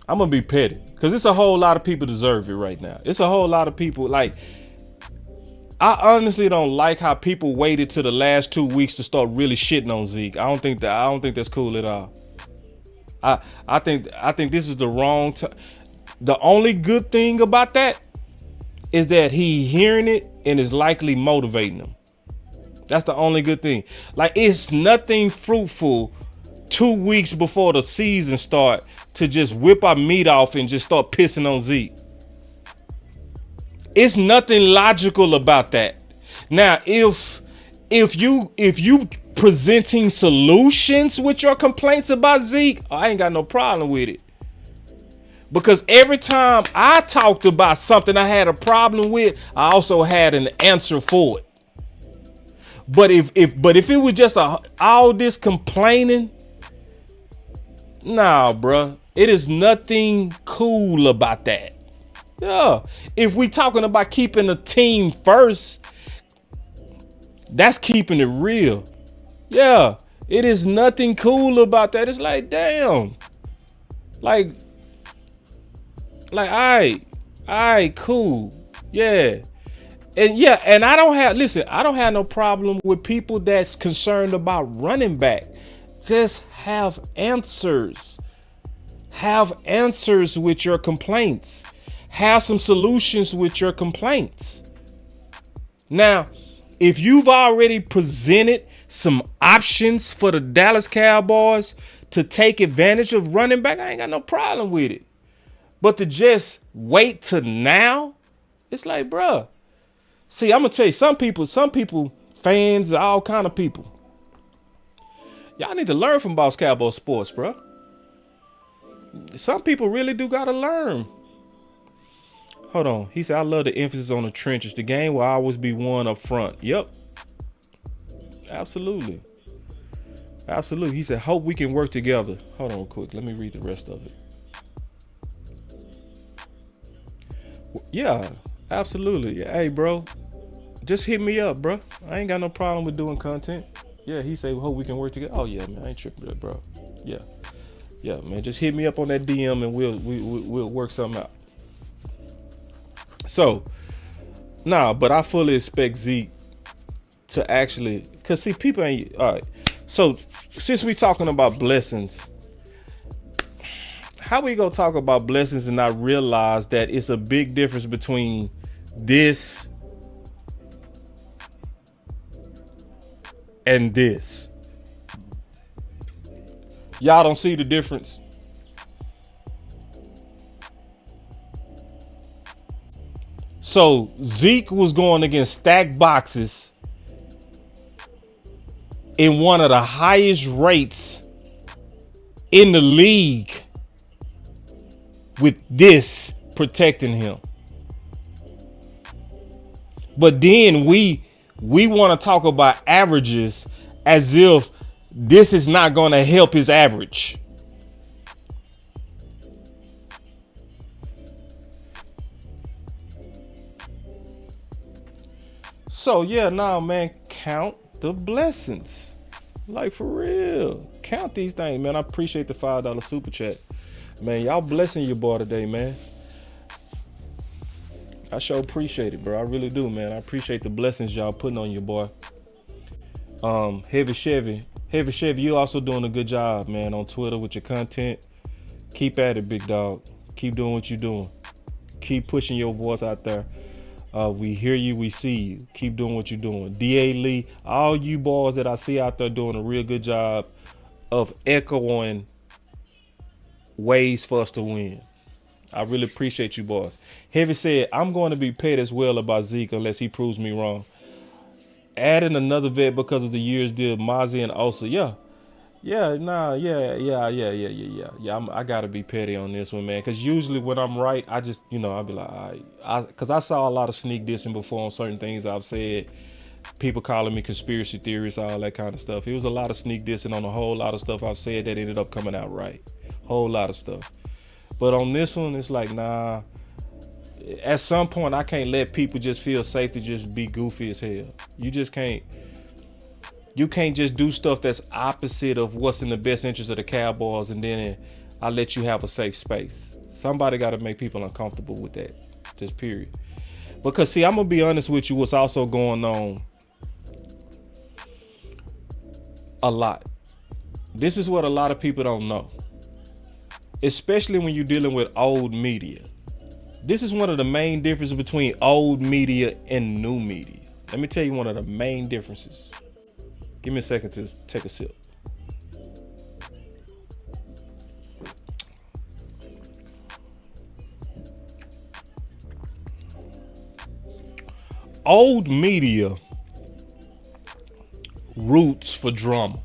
I'm gonna be petty, because it's a whole lot of people deserve it right now. It's a whole lot of people, like, I honestly don't like how people waited to the last 2 weeks to start really shitting on Zeke. I don't think that's cool at all. I think this is the wrong time. The only good thing about that is that he hearing it and is likely motivating him. That's the only good thing. Like, it's nothing fruitful 2 weeks before the season start to just whip our meat off and just start pissing on Zeke. It's nothing logical about that. Now, if you presenting solutions with your complaints about Zeke, I ain't got no problem with it. Because every time I talked about something I had a problem with, I also had an answer for it. But if it was just all this complaining, nah, bruh. It is nothing cool about that. Yeah. If we talking about keeping the team first, that's keeping it real. Yeah. It is nothing cool about that. It's like, damn. Like, all right, cool. Yeah. And I don't have no problem with people that's concerned about running back. Just have answers. Have answers with your complaints. Have some solutions with your complaints. Now, if you've already presented some options for the Dallas Cowboys to take advantage of running back, I ain't got no problem with it. But to just wait till now, it's like, bruh, See, I'm gonna tell you, some people, fans, all kind of people. Y'all need to learn from Boss Cowboy Sports, bro. Some people really do gotta learn. Hold on. He said, I love the emphasis on the trenches. The game will always be won up front. Yep. Absolutely. Absolutely. He said, hope we can work together. Hold on quick. Let me read the rest of it. Yeah, absolutely. Hey, bro, just hit me up, bro. I ain't got no problem with doing content. Yeah, he said, hope we can work together. Oh, yeah, man. I ain't tripping with that, bro. Yeah. Yeah, man. Just hit me up on that DM and we'll work something out. So, but I fully expect Zeke to actually, because see, people ain't, all right. So, since we talking about blessings, how we gonna talk about blessings and not realize that it's a big difference between this and this? Y'all don't see the difference? So Zeke was going against stacked boxes in one of the highest rates in the league with this protecting him. But then we want to talk about averages as if this is not going to help his average. So yeah, man, count the blessings. Like for real. Count these things, man. I appreciate the $5 super chat. Man, y'all blessing your boy today, man. I sure appreciate it, bro. I really do, man. I appreciate the blessings y'all putting on your boy. Heavy Chevy, you also doing a good job, man, on Twitter with your content. Keep at it, big dog. Keep doing what you're doing. Keep pushing your voice out there. We hear you, we see you. Keep doing what you're doing. D.A. Lee, all you boys that I see out there doing a real good job of echoing ways for us to win. I really appreciate you boys. Heavy said, I'm going to be paid as well about Zeke unless he proves me wrong. Adding another vet because of the years deal, Mozzie and Osa. I gotta be petty on this one, man. Because usually when I'm right, I just, I'll be like, all right. Because I saw a lot of sneak dissing before on certain things I've said. People calling me conspiracy theorists, all that kind of stuff. It was a lot of sneak dissing on a whole lot of stuff I've said that ended up coming out right. Whole lot of stuff. But on this one, it's like, nah. At some point, I can't let people just feel safe to just be goofy as hell. You just can't. You can't just do stuff that's opposite of what's in the best interest of the Cowboys and then I let you have a safe space. Somebody got to make people uncomfortable with that. Just period. Because see, I'm going to be honest with you, what's also going on a lot. This is what a lot of people don't know. Especially when you're dealing with old media. This is one of the main differences between old media and new media. Let me tell you one of the main differences. Give me a second to take a sip. Old media roots for drama.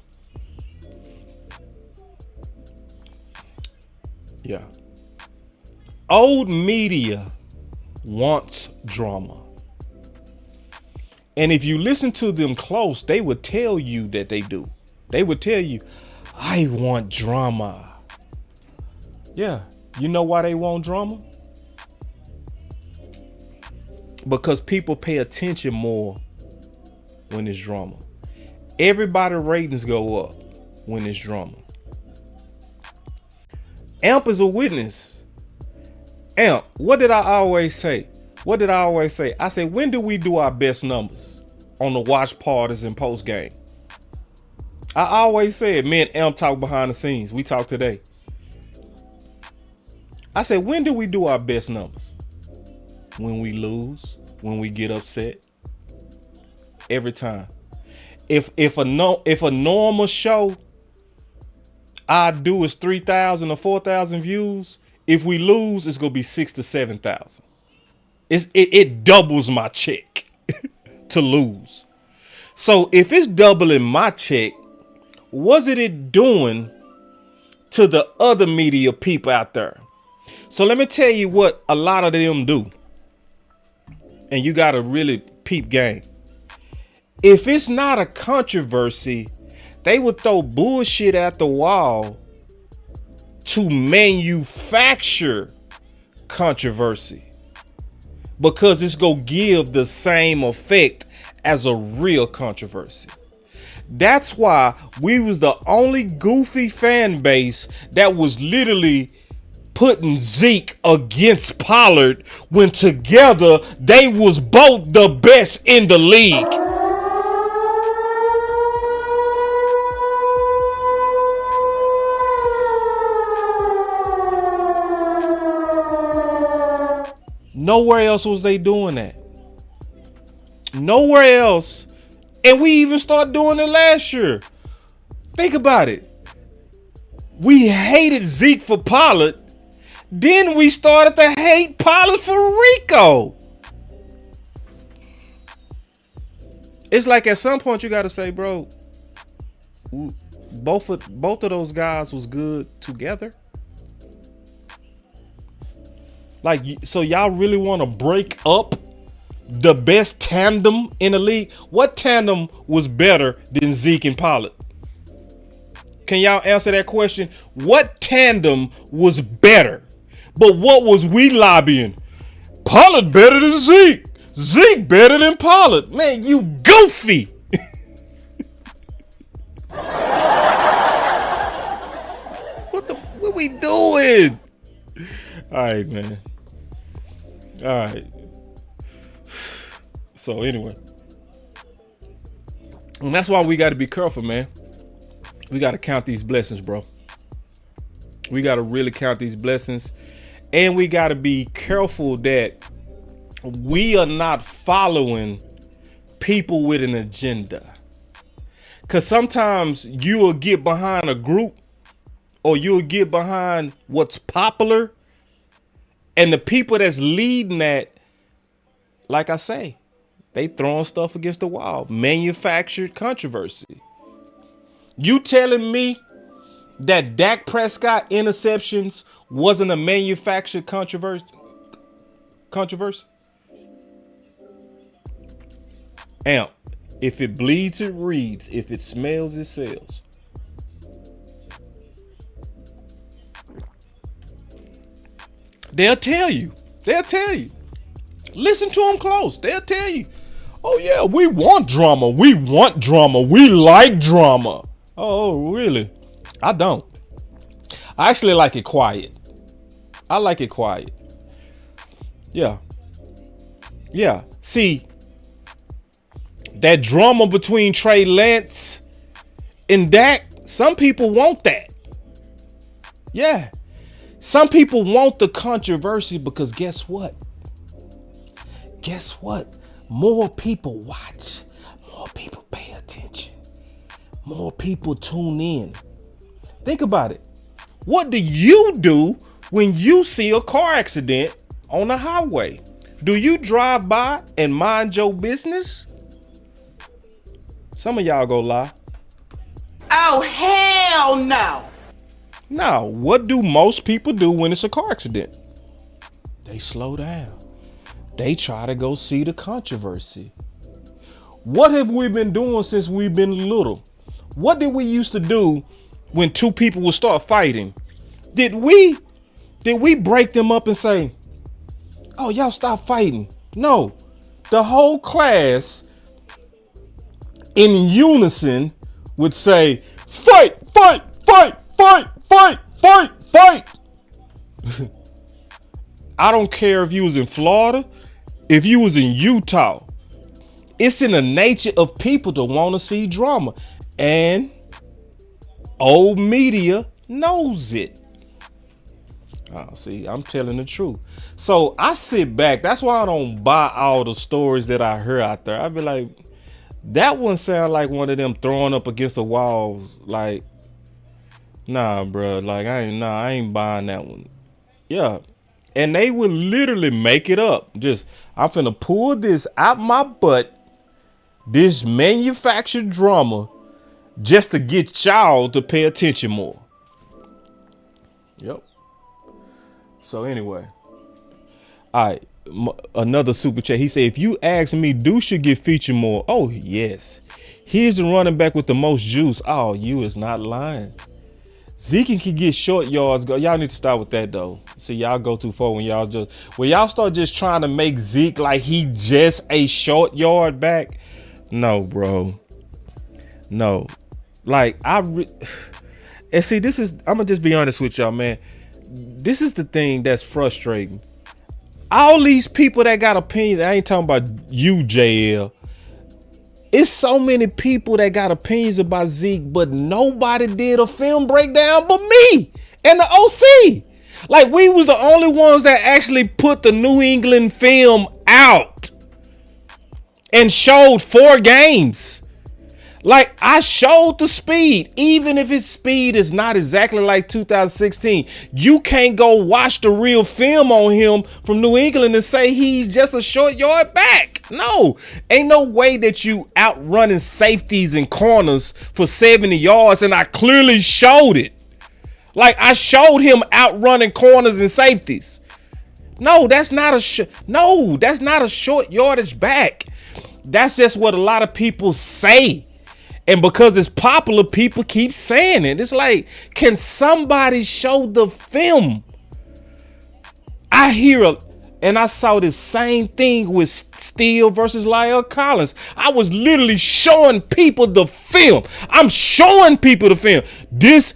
Yeah. Old media wants drama. And if you listen to them close, they would tell you that they do. They would tell you, I want drama. Yeah. You know why they want drama? Because people pay attention more when it's drama. Everybody ratings go up when it's drama. Amp is a witness. Amp, what did I always say? I said, when do we do our best numbers on the watch parties and post game? I always said, me and Amp talk behind the scenes. We talk today. I said, when do we do our best numbers? When we lose, when we get upset. Every time. If a normal show I do is 3,000 or 4,000 views, if we lose, it's gonna be 6,000 to 7,000. It doubles my check. to lose. So if it's doubling my check, what's it doing to the other media people out there? So let me tell you what a lot of them do. And you got to really peep game. If it's not a controversy, they would throw bullshit at the wall to manufacture controversy, because it's gonna give the same effect as a real controversy. That's why we was the only goofy fan base that was literally putting Zeke against Pollard when together they was both the best in the league. Nowhere else was they doing that. Nowhere else. And we even started doing it last year. Think about it. We hated Zeke for Pollard. Then we started to hate Pollard for Rico. It's like at some point you got to say, bro, both of those guys was good together. Like, so y'all really want to break up the best tandem in the league? What tandem was better than Zeke and Pollard? Can y'all answer that question? What tandem was better? But what was we lobbying? Pollard better than Zeke. Zeke better than Pollard. Man, you goofy. What we doing? All right, man. All right. So anyway, and that's why we got to be careful, man. We got to count these blessings, bro. We got to really count these blessings, and we got to be careful that we are not following people with an agenda. Because sometimes you will get behind a group, or you'll get behind what's popular, and the people that's leading that, like I say, they throwing stuff against the wall. Manufactured controversy. You telling me that Dak Prescott interceptions wasn't a manufactured controversy? Amp, if it bleeds, it reads. If it smells, it sells. They'll tell you. They'll tell you. Listen to them close. They'll tell you. Oh, yeah, we want drama. We want drama. We like drama. Oh, really? I don't. I actually like it quiet. I like it quiet. Yeah. Yeah. See, that drama between Trey Lance and Dak, some people want that. Yeah. Some people want the controversy because guess what? Guess what? More people watch. More people pay attention. More people tune in. Think about it. What do you do when you see a car accident on the highway? Do you drive by and mind your business? Some of y'all go lie. Oh, hell no. Now, what do most people do when it's a car accident? They slow down. They try to go see the controversy. What have we been doing since we've been little? What did we used to do when two people would start fighting? Did we break them up and say, oh, y'all stop fighting? No. The whole class in unison would say, fight, fight, fight, fight, fight, fight, fight. I don't care if you was in Florida, if you was in Utah. It's in the nature of people to want to see drama. And old media knows it. Oh, see, I'm telling the truth. So I sit back. That's why I don't buy all the stories that I hear out there. I'd be like, that one sound like one of them throwing up against the walls. Like, nah, bro. Like, I ain't buying that one. Yeah. And they would literally make it up. Just, I'm finna pull this out my butt this manufactured drama just to get y'all to pay attention more. Yep. So anyway, all right, another super chat. He said, if you ask me, Deuce should get featured more. Oh yes, he's the running back with the most juice. Oh, you is not lying. Zeke can get short yards. Y'all need to start with that though. See, y'all go too far when y'all start just trying to make Zeke like he just a short yard back. No, bro. No. Like and see, I'm gonna just be honest with y'all, man. This is the thing that's frustrating. All these people that got opinions, I ain't talking about you, JL. It's so many people that got opinions about Zeke, but nobody did a film breakdown but me and the OC. Like, we was the only ones that actually put the New England film out and showed 4 games. Like, I showed the speed, even if his speed is not exactly like 2016. You can't go watch the real film on him from New England and say he's just a short yard back. No, ain't no way that you outrunning safeties and corners for 70 yards, and I clearly showed it. Like, I showed him outrunning corners and safeties. No, that's not a short yardage back. That's just what a lot of people say. And because it's popular, people keep saying it. It's like, can somebody show the film? And I saw this same thing with Steele versus Lyle Collins. I was literally showing people the film. I'm showing people the film. This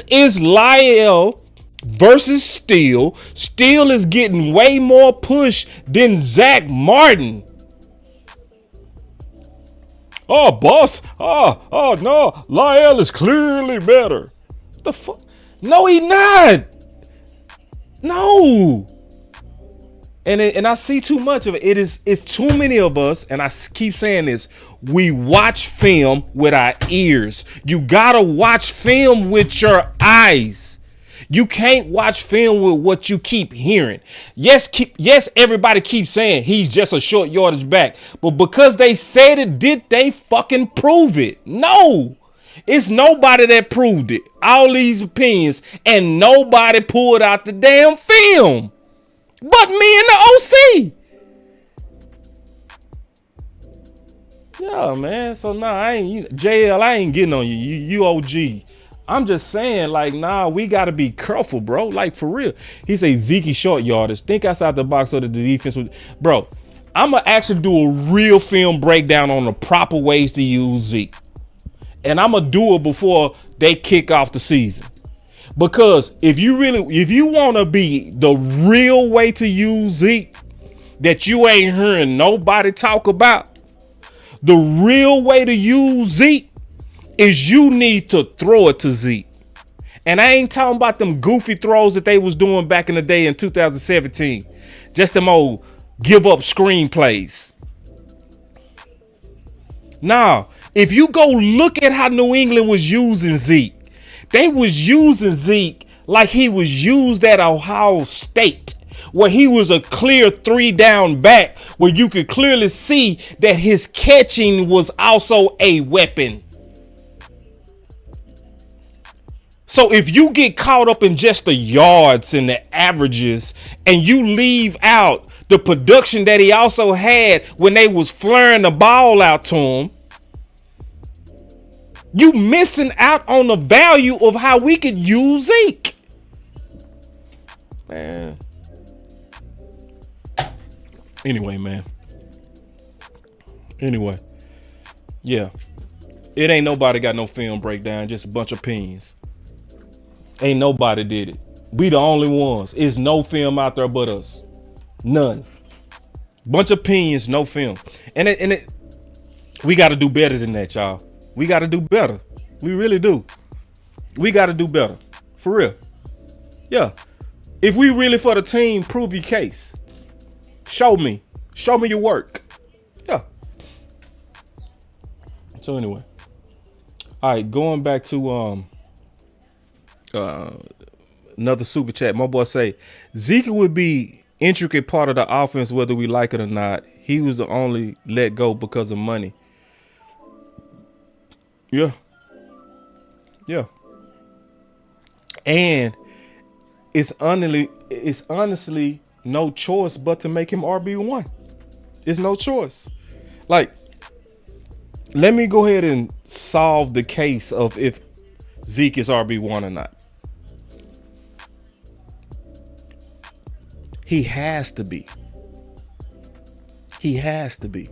is Lyle versus Steele. Steele is getting way more push than Zach Martin. Oh, boss. Oh, no. Lyle is clearly better. The fuck? No, he not. No. And I see too much of it. It's too many of us, and I keep saying this. We watch film with our ears. You gotta watch film with your eyes. You can't watch film with what you keep hearing. Yes, everybody keeps saying he's just a short yardage back. But because they said it, did they fucking prove it? No. It's nobody that proved it. All these opinions, and nobody pulled out the damn film. But me and the OC. Yeah, man. So nah, I ain't getting on you. You OG. I'm just saying, like, nah, we gotta be careful, bro. Like, for real. He say Zeke short yardage. Think outside the box so that the defense would. Bro, I'm gonna actually do a real film breakdown on the proper ways to use Zeke. And I'm gonna do it before they kick off the season. Because if you want to be the real way to use Zeke that you ain't hearing nobody talk about, the real way to use Zeke is you need to throw it to Zeke. And I ain't talking about them goofy throws that they was doing back in the day in 2017. Just them old give up screenplays. Now, if you go look at how New England was using Zeke, they was using Zeke like he was used at Ohio State, where he was a clear 3-down back, where you could clearly see that his catching was also a weapon. So if you get caught up in just the yards and the averages, and you leave out the production that he also had when they was flaring the ball out to him, you missing out on the value of how we could use Zeke. Man. Anyway, man. Anyway. Yeah. It ain't nobody got no film breakdown, just a bunch of opinions. Ain't nobody did it. We the only ones. It's no film out there but us. None. Bunch of opinions, no film. And we got to do better than that, y'all. We got to do better. We really do. We got to do better. For real. Yeah. If we really for the team, prove your case. Show me. Show me your work. Yeah. So anyway. All right, going back to another super chat. My boy say Zeke would be intricate part of the offense, whether we like it or not. He was the only let go because of money. Yeah. Yeah. And it's honestly no choice but to make him RB1. It's no choice. Like, let me go ahead and solve the case of if Zeke is RB1 or not. He has to be. He has to be.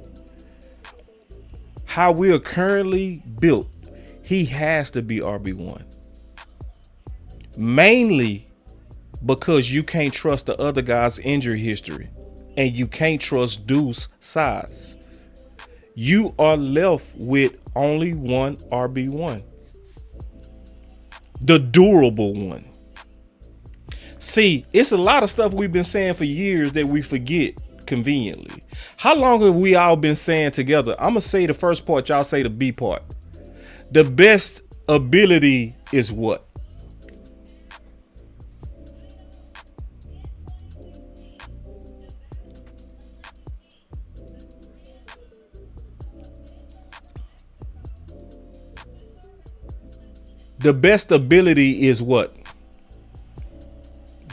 How we are currently built, he has to be RB1. Mainly because you can't trust the other guy's injury history and you can't trust Deuce's size. You are left with only one RB1. The durable one. See, it's a lot of stuff we've been saying for years that we forget conveniently. How long have we all been saying together? I'm going to say the first part, y'all say the B part. The best ability is what? The best ability is what?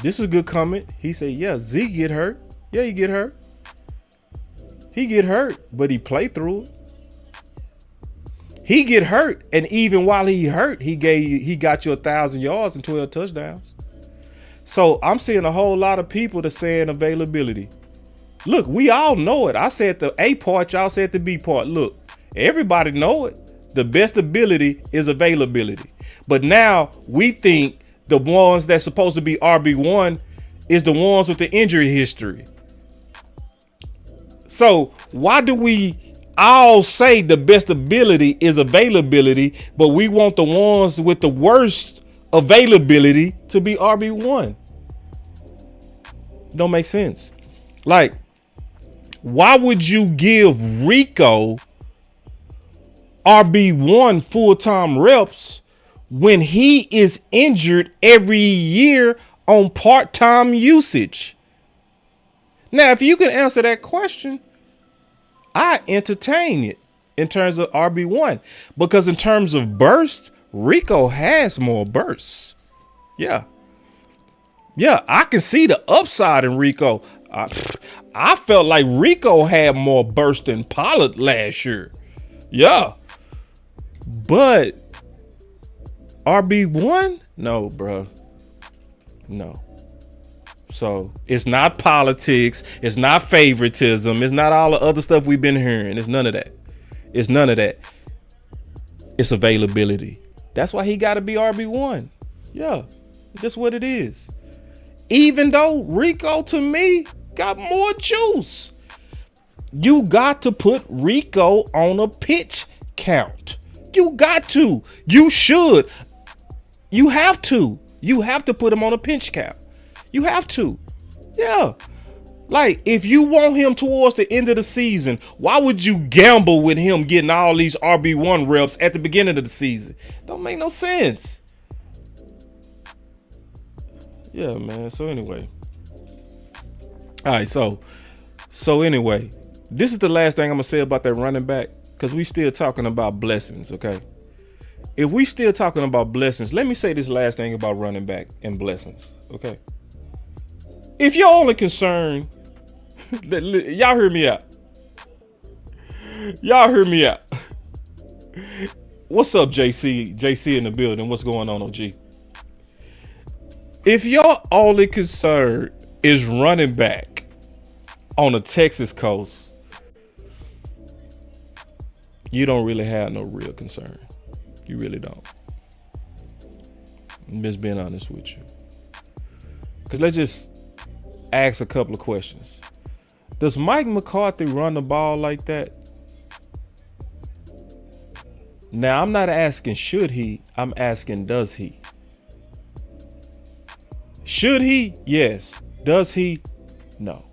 This is a good comment. He said, yeah, Zeke get hurt. Yeah, he get hurt. He get hurt, but he played through it. He get hurt, and even while he hurt, he got you 1,000 yards and 12 touchdowns. So I'm seeing a whole lot of people that saying availability. Look, we all know it. I said the A part, y'all said the B part. Look, everybody know it. The best ability is availability. But now we think the ones that's supposed to be RB1 is the ones with the injury history. So why do we all say the best ability is availability, but we want the ones with the worst availability to be RB1? Don't make sense. Like, why would you give Rico RB1 full-time reps when he is injured every year on part-time usage? Now, if you can answer that question, I entertain it in terms of RB1, because in terms of burst, Rico has more bursts. Yeah. Yeah, I can see the upside in Rico. I felt like Rico had more burst than Pollard last year. Yeah. But RB1? No, bro. No. So it's not politics. It's not favoritism. It's not all the other stuff we've been hearing. It's none of that. It's none of that. It's availability. That's why he got to be RB1. Yeah, just what it is. Even though Rico, to me, got more juice. You got to put Rico on a pitch count. You got to. You should. You have to. You have to put him on a pinch count. You have to. Yeah. Like, if you want him towards the end of the season, why would you gamble with him getting all these RB1 reps at the beginning of the season? Don't make no sense. Yeah, man. So anyway. All right. So anyway, this is the last thing I'm going to say about that running back, because we still talking about blessings. Okay. If we still talking about blessings, let me say this last thing about running back and blessings. Okay. If you're only concerned, y'all hear me out. Y'all hear me out. What's up, JC? JC in the building. What's going on, OG? If your only concern is running back on the Texas coast, you don't really have no real concern. You really don't. I'm just being honest with you. Because let's just ask a couple of questions. Does Mike McCarthy run the ball like that? Now, I'm not asking should he, I'm asking does he? Should he? Yes. Does he? No.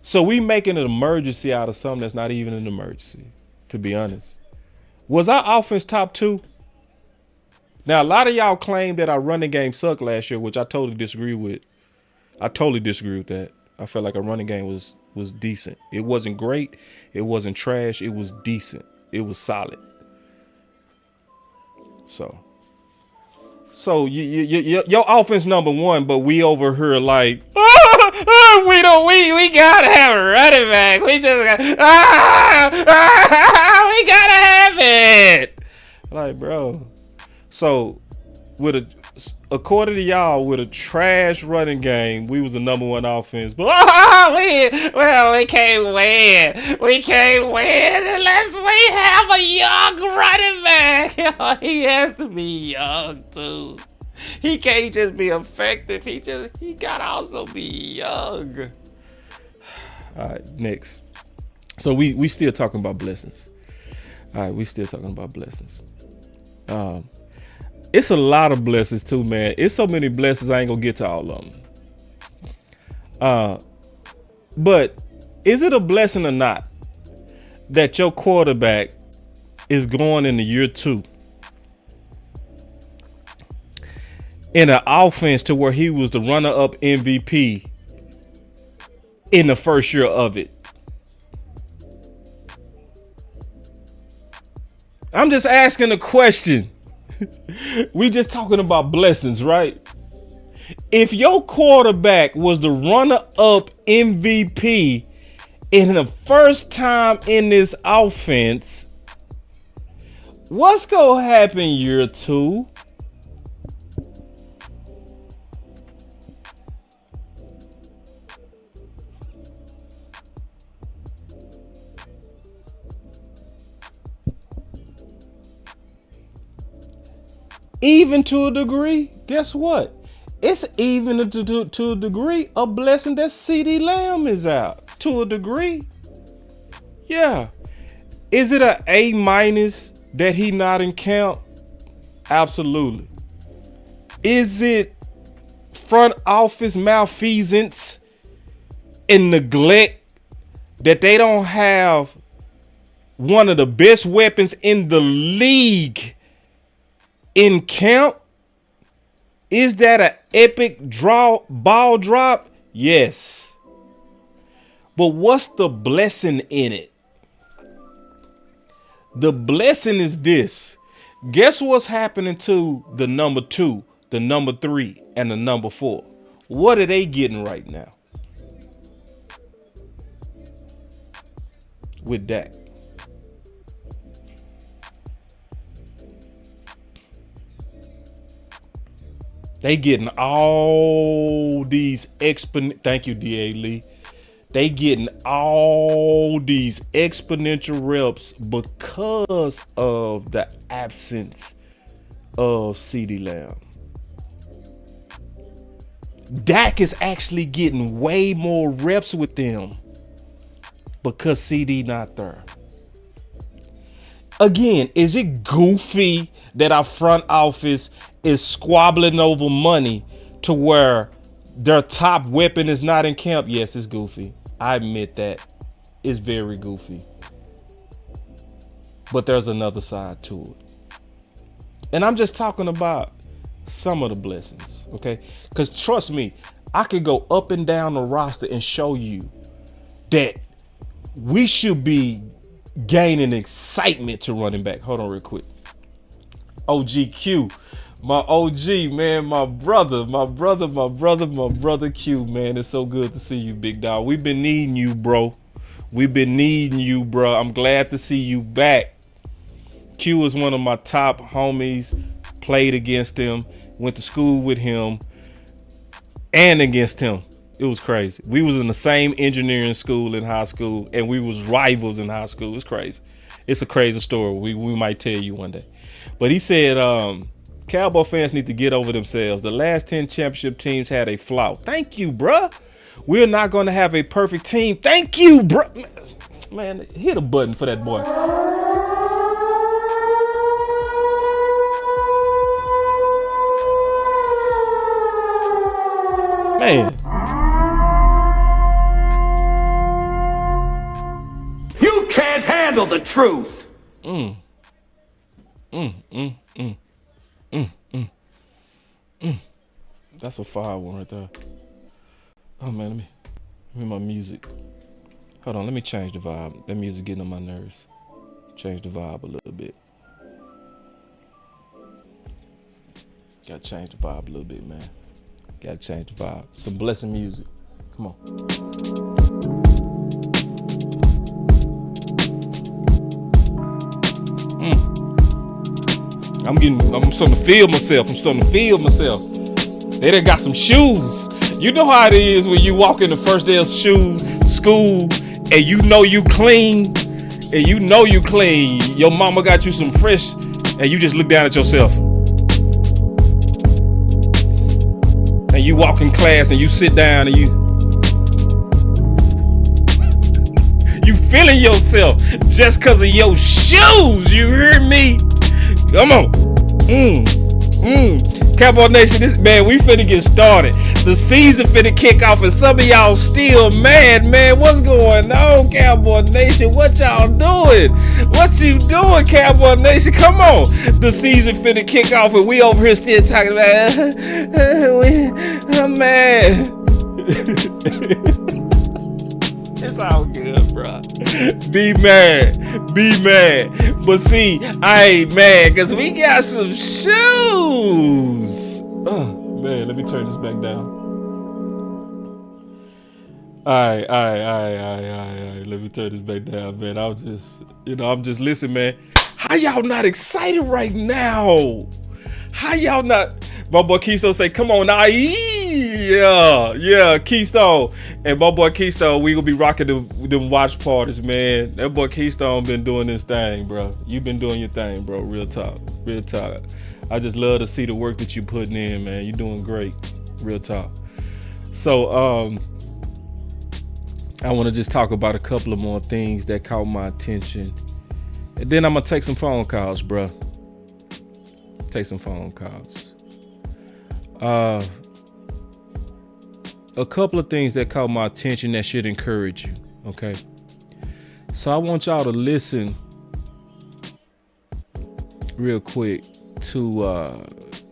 So we making an emergency out of something that's not even an emergency, to be honest. Was our offense top 2? Now, a lot of y'all claim that our running game sucked last year, which I totally disagree with. I totally disagree with that. I felt like our running game was decent. It wasn't great. It wasn't trash. It was decent. It was solid. So your offense number one, but we over here like we gotta have a running back. We just we gotta have it. Like, bro. So according to y'all, with a trash running game, we was the number one offense. But we can't win. We can't win unless we have a young running back. He has to be young too. He can't just be effective. He gotta also be young. All right, next. So we still talking about blessings. All right, we still talking about blessings. It's a lot of blessings too, man. It's so many blessings, I ain't gonna get to all of them. But is it a blessing or not that your quarterback is going into year 2 in an offense to where he was the runner-up MVP in the first year of it? I'm just asking a question. We just talking about blessings, right? If your quarterback was the runner-up MVP in the first time in this offense, what's gonna happen year 2? Even to a degree, guess what? It's even to a degree a blessing that CeeDee Lamb is out. To a degree. Yeah. Is it an A- that he not in camp? Absolutely. Is it front office malfeasance and neglect that they don't have one of the best weapons in the league in camp? Is that an epic ball drop? Yes. But what's the blessing in it? The blessing is this. Guess what's happening to the number 2, the number 3, and the number 4? What are they getting right now with Dak? They getting all these thank you, D.A. Lee. They getting all these exponential reps because of the absence of CeeDee Lamb. Dak is actually getting way more reps with them because CD not there. Again, is it goofy that our front office is squabbling over money to where their top weapon is not in camp? Yes, it's goofy. I admit that. It's very goofy. But there's another side to it. And I'm just talking about some of the blessings, okay? Because trust me, I could go up and down the roster and show you that we should be gaining excitement to running back. Hold on real quick. OGQ. My OG, man, my brother Q, man. It's so good to see you, big dog. We've been needing you, bro. I'm glad to see you back. Q is one of my top homies. Played against him, went to school with him, and against him. It was crazy. We was in the same engineering school in high school, and we was rivals in high school. It's crazy. It's a crazy story. We might tell you one day. But he said, Cowboy fans need to get over themselves. The last 10 championship teams had a flaw. Thank you, bruh. We're not going to have a perfect team. Thank you, bruh. Man, hit a button for that boy. Man. You can't handle the truth. That's a fire one right there. Oh man, let me my music. Hold on, let me change the vibe. That music getting on my nerves. Change the vibe a little bit. Gotta change the vibe a little bit, man. Gotta change the vibe. Some blessing music. Come on. I'm starting to feel myself. They done got some shoes. You know how it is when you walk in the first day of school, and you know you clean. Your mama got you some fresh, and you just look down at yourself. And you walk in class and you sit down and you feeling yourself just because of your shoes. You hear me? Come on. Cowboy Nation, we finna get started. The season finna kick off and some of y'all still mad, man. What's going on, Cowboy Nation? What y'all doing? What you doing, Cowboy Nation? Come on. The season finna kick off and we over here still talking about I'm mad. It's all good, bro. Be mad. But see, I ain't mad because we got some shoes. Oh, man, let me turn this back down. All right. Let me turn this back down, man. I'm just listening, man. How y'all not excited right now? How y'all not? My boy Keystone say, come on now. Yeah, Keystone. And my boy Keystone, we gonna be rocking them watch parties, man. That boy Keystone been doing this thing, bro. You been doing your thing, bro. Real talk. I just love to see the work that you putting in, man. You doing great. Real talk. So, I want to just talk about a couple of more things that caught my attention. And then I'm gonna take some phone calls, bro. Take some phone calls. A couple of things that caught my attention that should encourage you, okay? So I want y'all to listen real quick to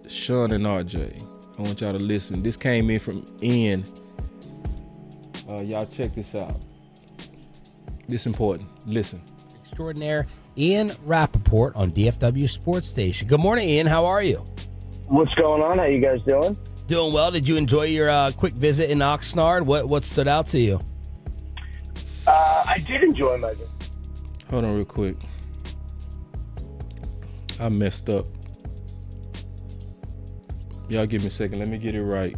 Shan and RJ. I want y'all to listen. This came in from Ian. Y'all check this out. This is important. Listen. Extraordinaire Ian Rapoport on DFW Sports Station. Good morning, Ian. How are you? What's going on? How you guys doing? Doing well. Did you enjoy your quick visit in Oxnard? What stood out to you? I did enjoy my visit. Hold on real quick. I messed up. Y'all give me a second. Let me get it right.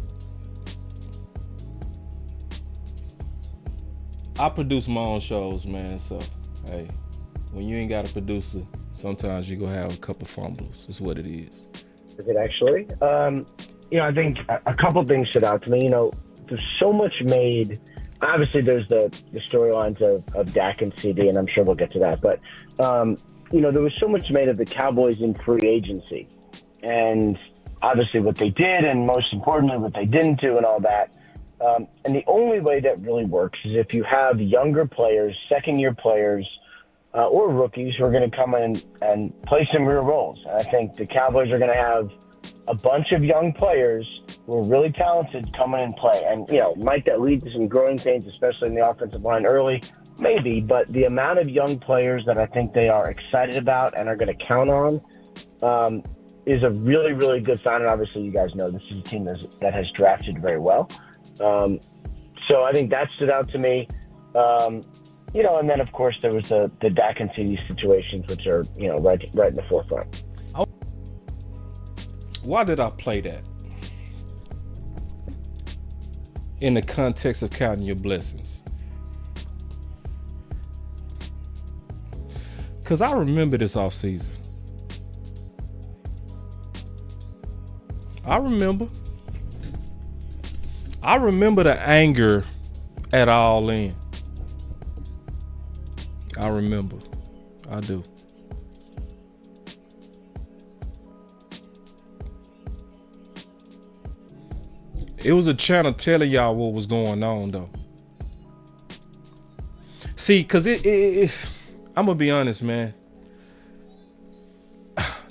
I produce my own shows, man. So, hey, when you ain't got a producer, sometimes you're going to have a couple fumbles. That's what it is. Is it actually? I think a couple things stood out to me. There's so much made. Obviously, there's the storylines of Dak and CD, and I'm sure we'll get to that. But, there was so much made of the Cowboys in free agency. And obviously what they did, and most importantly, what they didn't do and all that. And the only way that really works is if you have younger players, second-year players, or rookies who are going to come in and play some real roles. And I think the Cowboys are going to have a bunch of young players who are really talented come in and play. And, might that lead to some growing pains, especially in the offensive line early? Maybe, but the amount of young players that I think they are excited about and are going to count on is a really, really good sign. And obviously, you guys know this is a team that has drafted very well. So I think that stood out to me. And then, of course, there was the Dak and CD situations, which are, right in the forefront. Why did I play that? In the context of counting your blessings. Because I remember this offseason. I remember the anger at All In. I remember. I do. It was a channel telling y'all what was going on, though. See, because I'm going to be honest, man.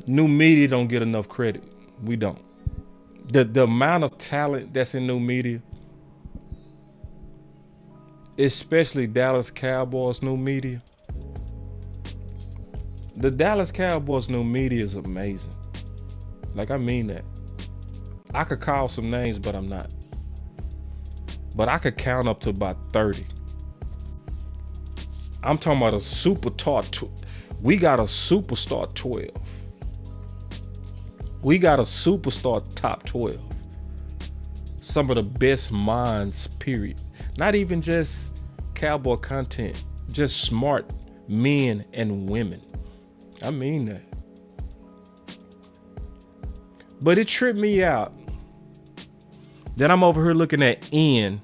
New media don't get enough credit. We don't. The amount of talent that's in new media, especially Dallas Cowboys new media. The Dallas Cowboys new media is amazing. Like, I mean that. I could call some names, but I'm not. But I could count up to about 30. I'm talking about a super top. We got a superstar 12. We got a superstar top 12. Some of the best minds, period. Not even just cowboy content, just smart men and women. I mean that. But it tripped me out. Then I'm over here looking at Ian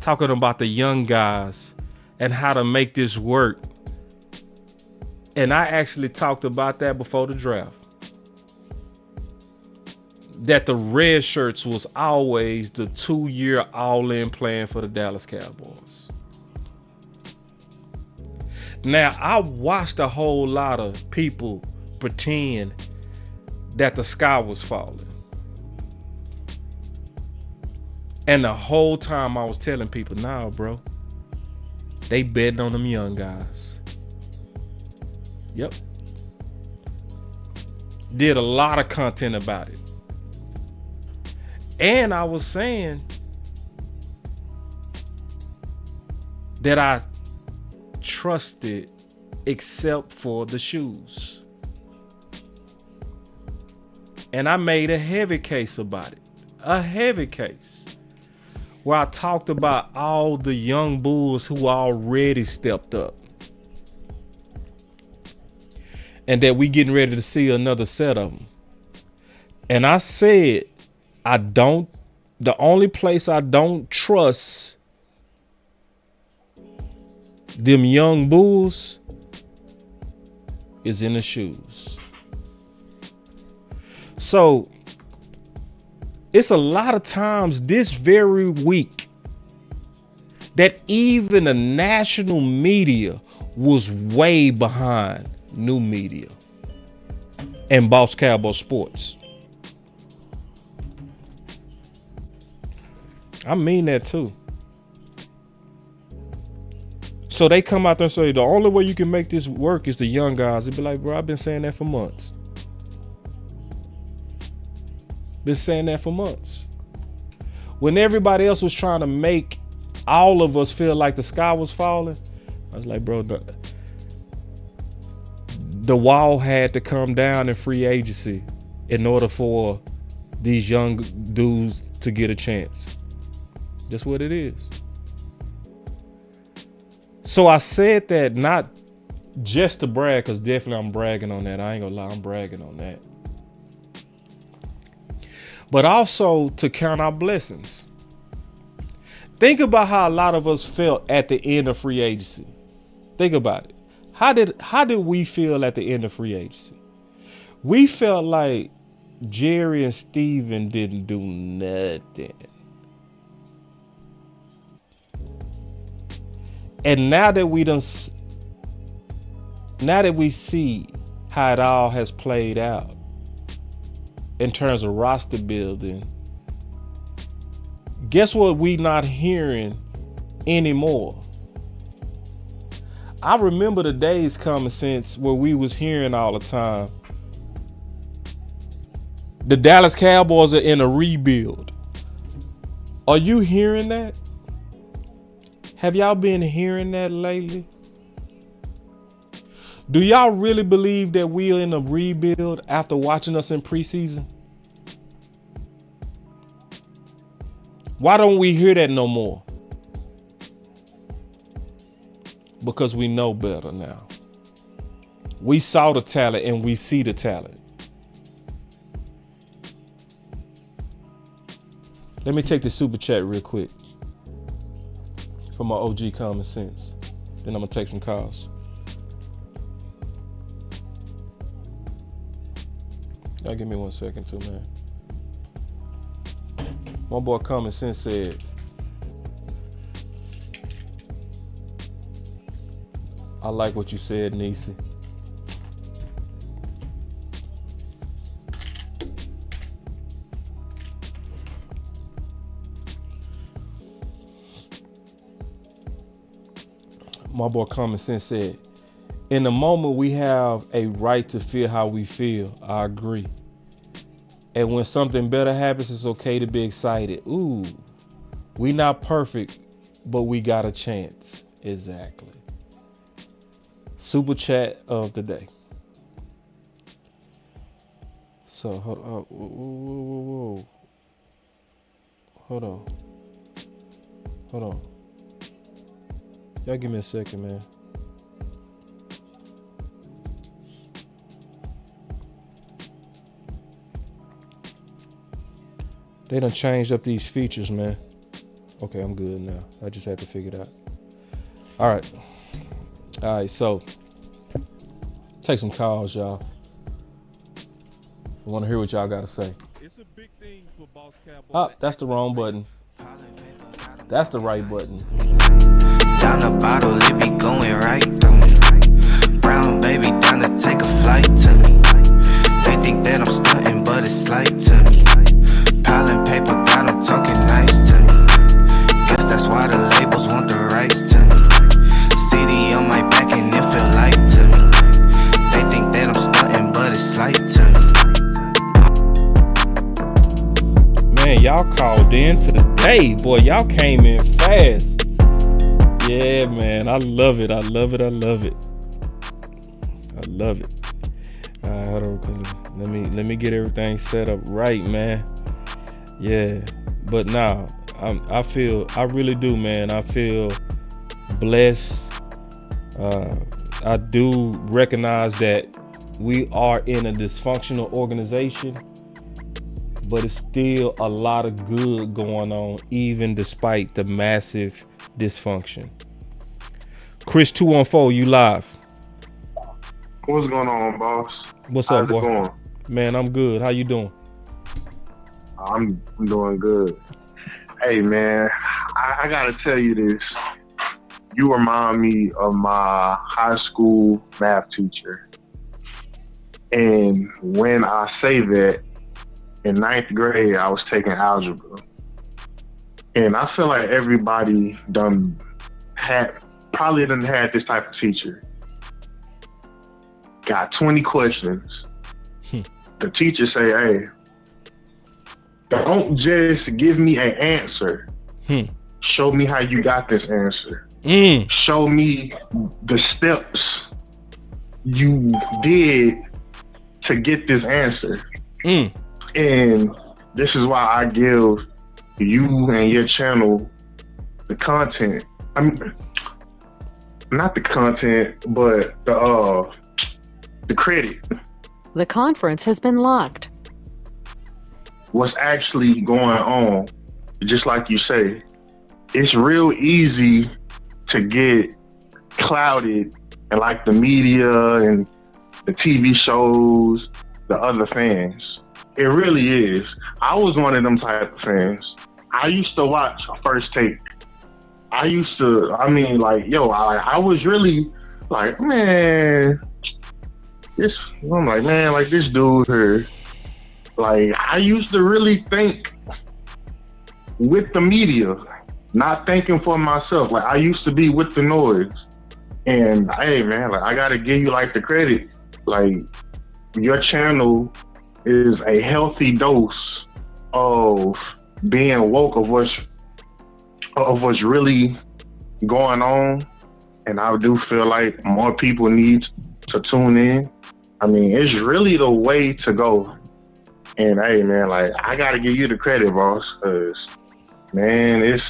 talking about the young guys and how to make this work. And I actually talked about that before the draft. That the red shirts was always the 2-year all-in plan for the Dallas Cowboys. Now, I watched a whole lot of people pretend that the sky was falling. And the whole time I was telling people, nah, bro, they betting on them young guys. Yep. Did a lot of content about it. And I was saying that I trusted except for the shoes. And I made a heavy case about it. A heavy case. Where I talked about all the young bulls who already stepped up. And that we getting ready to see another set of them. And I said, the only place I don't trust them young bulls is in the shoes. So it's a lot of times this very week that even the national media was way behind new media and Boss Cowboy Sports. I mean that too. So they come out there and say, the only way you can make this work is the young guys. They'd be like, bro, I've been saying that for months. Been saying that for months. When everybody else was trying to make all of us feel like the sky was falling, I was like, bro, the wall had to come down in free agency in order for these young dudes to get a chance. That's what it is. So I said that not just to brag, because definitely I'm bragging on that. I ain't gonna lie, I'm bragging on that. But also to count our blessings. Think about how a lot of us felt at the end of free agency. Think about it. How did we feel at the end of free agency? We felt like Jerry and Steven didn't do nothing. And now that we see how it all has played out in terms of roster building, guess what we not hearing anymore? I remember the days coming since where we was hearing all the time, the Dallas Cowboys are in a rebuild. Are you hearing that? Have y'all been hearing that lately? Do y'all really believe that we are in a rebuild after watching us in preseason? Why don't we hear that no more? Because we know better now. We saw the talent and we see the talent. Let me take the super chat real quick for my OG common sense. Then I'm gonna take some calls. Y'all give me 1 second too, man. My boy common sense said, I like what you said, Niecy. my boy Common Sense said, in the moment we have a right to feel how we feel. I agree. And when something better happens, it's okay to be excited. Ooh, we not perfect, but we got a chance. Exactly. Super chat of the day. So hold on. Whoa. Hold on. Y'all give me a second, man. They done changed up these features, man. Okay, I'm good now. I just had to figure it out. All right, so take some calls, y'all. I want to hear what y'all got to say. It's a big thing for Boss Cowboy. That's the wrong button. That's the right button. Down the bottle, it be going right through me. Brown baby down to take a flight to me. They think that I'm stunting, but it's slight to me. Piling paper, got them talking nice to me. Guess that's why the labels want the rights to me. CD on my back and it feel light to me. They think that I'm stunting, but it's slight to me. Man, y'all called in today. Boy, y'all came in fast. Yeah, man, I love it. Hold on, let me get everything set up right, man. Yeah, but now I really do, man. I feel blessed. I do recognize that we are in a dysfunctional organization, but it's still a lot of good going on, even despite the massive dysfunction. Chris 214, you live. What's going on, boss? What's up, boy? How's it going? Man, I'm good. How you doing? I'm doing good. Hey, man, I gotta tell you this. You remind me of my high school math teacher. And when I say that, in 9th grade, I was taking algebra. And I feel like everybody probably done had this type of teacher. Got 20 questions. The teacher say, hey, don't just give me an answer. Show me how you got this answer. Show me the steps you did to get this answer. And this is why I give you and your channel the content. I mean, not the content, but the credit. The conference has been locked. What's actually going on, just like you say, it's real easy to get clouded and like the media and the TV shows, the other fans. It really is. I was one of them type of fans. I used to watch First Take. I was really like, man, this dude here. Like, I used to really think with the media, not thinking for myself. Like, I used to be with the noise. And hey, man, like, I gotta give you like the credit. Like, your channel is a healthy dose of being woke of what's really going on. And I do feel like more people need to tune in. I mean, it's really the way to go. And hey, man, like, I gotta give you the credit, boss, because, man, it's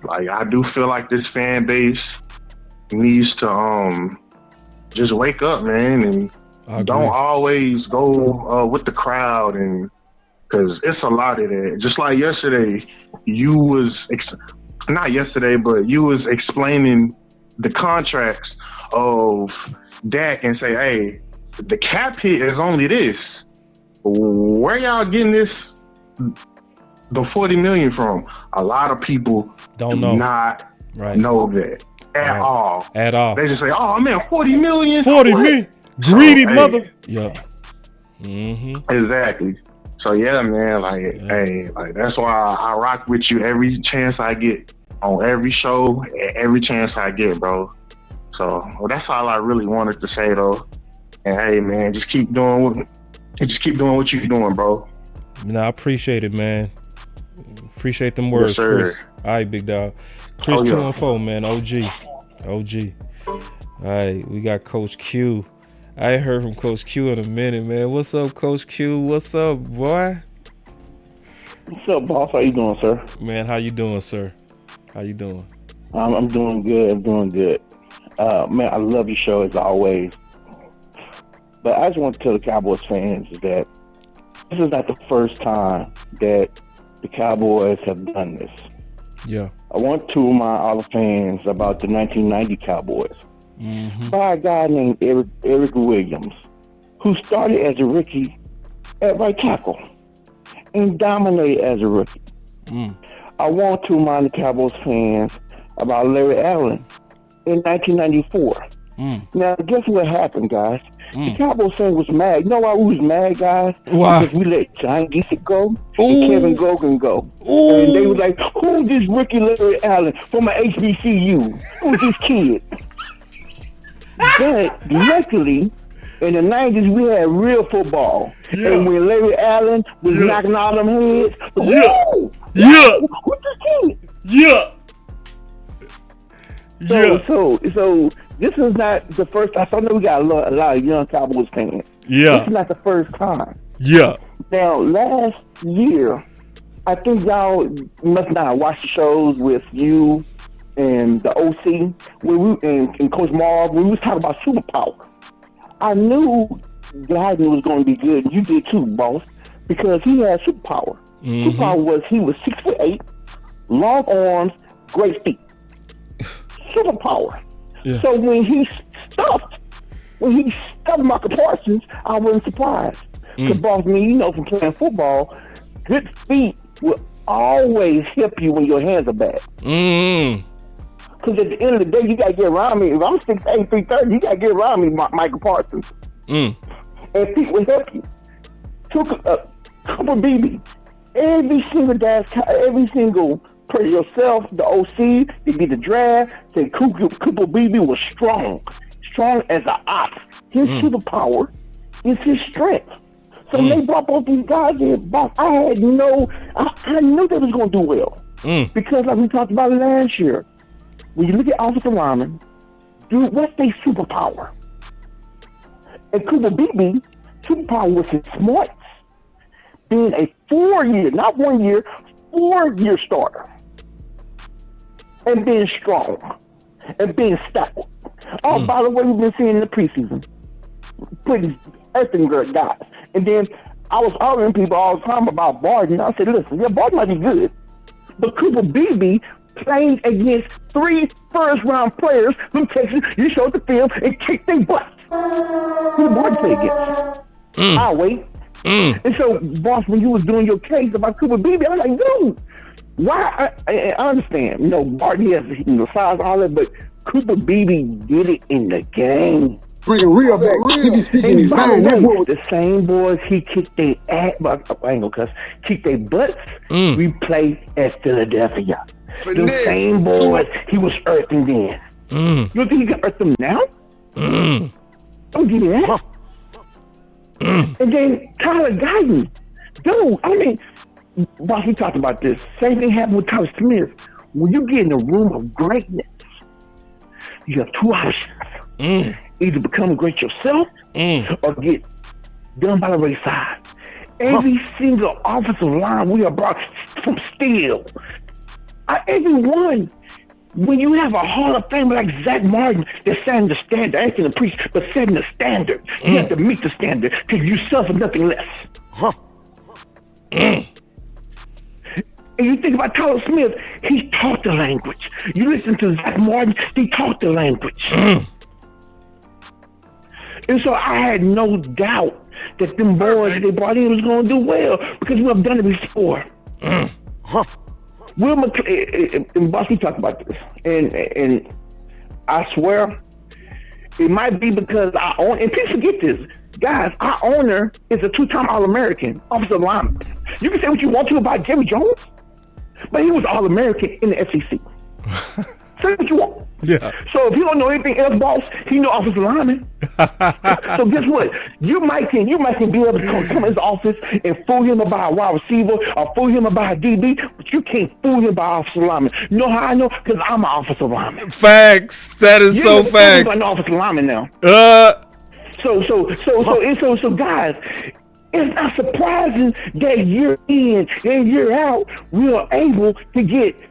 like, I do feel like this fan base needs to just wake up, man, and don't always go with the crowd, and because it's a lot of that. Just like yesterday, you was explaining the contracts of Dak and say, hey, the cap hit is only this. Where y'all getting the $40 million from? A lot of people do not know that at all. At all. They just say, "Oh man, $40 million." 40 million, greedy so, mother. Yeah. Exactly. So yeah, man. Like, hey, like that's why I rock with you every chance I get. on every show, every chance I get, bro. So that's all I really wanted to say, though. And hey, man, just keep doing what you're doing, bro. No, I appreciate it, man. Appreciate them words, Yes, Chris. All right, big dog. Chris 214, man. OG. All right, we got Coach Q. I ain't heard from Coach Q in a minute, man. What's up, Coach Q? What's up, boy? What's up, boss? How you doing, sir? Man, how you doing, sir? How you doing? I'm doing good. Man, I love your show as always. But I just want to tell the Cowboys fans that this is not the first time that the Cowboys have done this. Yeah. I want to remind all the fans about the 1990 Cowboys. By a guy named Eric Williams, who started as a rookie at right tackle and dominated as a rookie. I want to remind the Cowboys fans about Larry Allen in 1994. Now, guess what happened, guys? The Cowboys fan was mad. You know why we was mad, guys? Why? Because we let John Gissett go and Kevin Gogan go. And they was like, who's this rookie Larry Allen from an HBCU? Who's this kid? But luckily, in the 90s, we had real football. Yeah. And when Larry Allen was knocking all them heads, who's this kid? So this is not the first. I know we got a lot of young Cowboys fans. Yeah. This is not the first time. Yeah. Now, last year, I think y'all must not have watched the shows with you and the OC and Coach Marv when we was talking about superpower. I knew Guyton was going to be good. You did too, boss, because he had superpower. Superpower was he was 6'8", long arms, great feet. Superpower. Yeah. So when he stuffed Michael Parsons, I wasn't surprised. Because boss, me, you know from playing football, good feet will always help you when your hands are bad. Because at the end of the day, you got to get around me. If I'm 6'8", 330, you got to get around me, Michael Parsons. And feet will help you. Took a couple BB. Every single per yourself, the OC, they did the draft, said Cooper BB was strong as an ox. His superpower is his strength. So when they brought both these guys in, boss, I knew they was going to do well. Because like we talked about last year, when you look at offensive linemen, dude, what's their superpower? And Cooper BB, superpower was his smarts. Being a 4-year, not 1 year, 4-year starter. And being strong. And being stout. Oh, by the way, we've been seeing in the preseason. Putting earthing guys. And then I was arguing people all the time about Barton. I said, listen, Barton might be good. But Cooper BB playing against 3 first-round players from Texas, you showed the field and kicked their butts. Who did Barton play against? I'll wait. And so, boss, when you was doing your case about Cooper BB, I was like, dude, why? I understand, Barton has size, all that, but Cooper BB did it in the game. Bring it real back. He be speaking his mind. The same boys he kicked their ass, I ain't gonna cuss, kicked their butts, we play at Philadelphia. The same boys he was earthing then. You don't think he can earth them now? Don't give me that. And then Tyler Guyton, dude, I mean, boss, we talked about this. Same thing happened with Tyler Smith. When you get in a room of greatness, you have 2 options. Either become great yourself or get done by the wayside. Every single offensive line we are brought from steel. Every one. When you have a Hall of Famer like Zach Martin that's setting the standard, I ain't gonna preach, but setting the standard, you have to meet the standard because you suffer nothing less. And you think about Tyler Smith, he taught the language. You listen to Zach Martin, he taught the language. And so I had no doubt that them boys they brought in was going to do well because we have done it before. Will McClay, and Boss, we talked about this, and I swear, it might be because our owner, and people forget this, guys, our owner is a 2-time All-American offensive lineman. You can say what you want to about Jerry Jones, but he was All-American in the SEC. Say what you want. Yeah. So if you don't know anything else, boss, he know offensive lineman. So guess what? You might can be able to come in his office and fool him about a wide receiver or fool him about a DB, but you can't fool him about offensive lineman. You know how I know? Because I'm an offensive lineman. Facts. That is so facts. I'm an offensive lineman now. So guys, it's not surprising that year in and year out we are able to get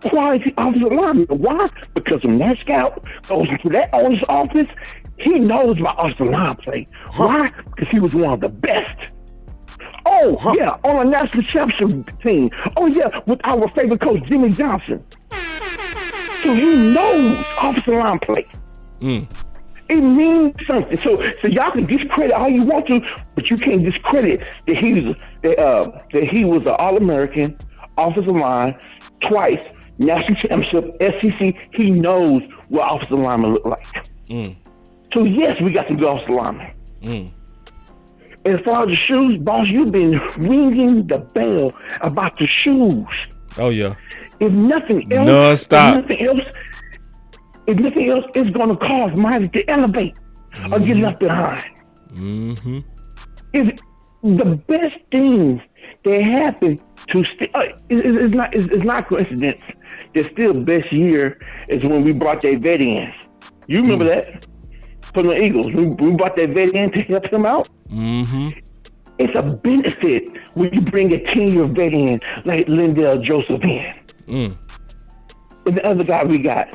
quality offensive linemen. Why? Because when that scout goes into that owner's office, he knows about offensive line play. Why? Because he was one of the best. Oh, yeah, on a national championship team. Oh, yeah, with our favorite coach, Jimmy Johnson. So he knows offensive line play. It means something. So y'all can discredit all you want to, but you can't discredit that he was an All-American offensive line twice, national championship, SEC. He knows what offensive linemen look like. So yes, we got some good offensive linemen. As far as the shoes, boss, you've been ringing the bell about the shoes. Oh yeah. If nothing else, Non-stop. If nothing else, it's going to cause Miley to elevate or get left behind. If the best things that happened to it's not coincidence. The still best year is when we brought that vet in. You remember that from the Eagles? We brought that vet in to help him out. It's a benefit when you bring a 10-year vet in like Linval Joseph in. And the other guy we got.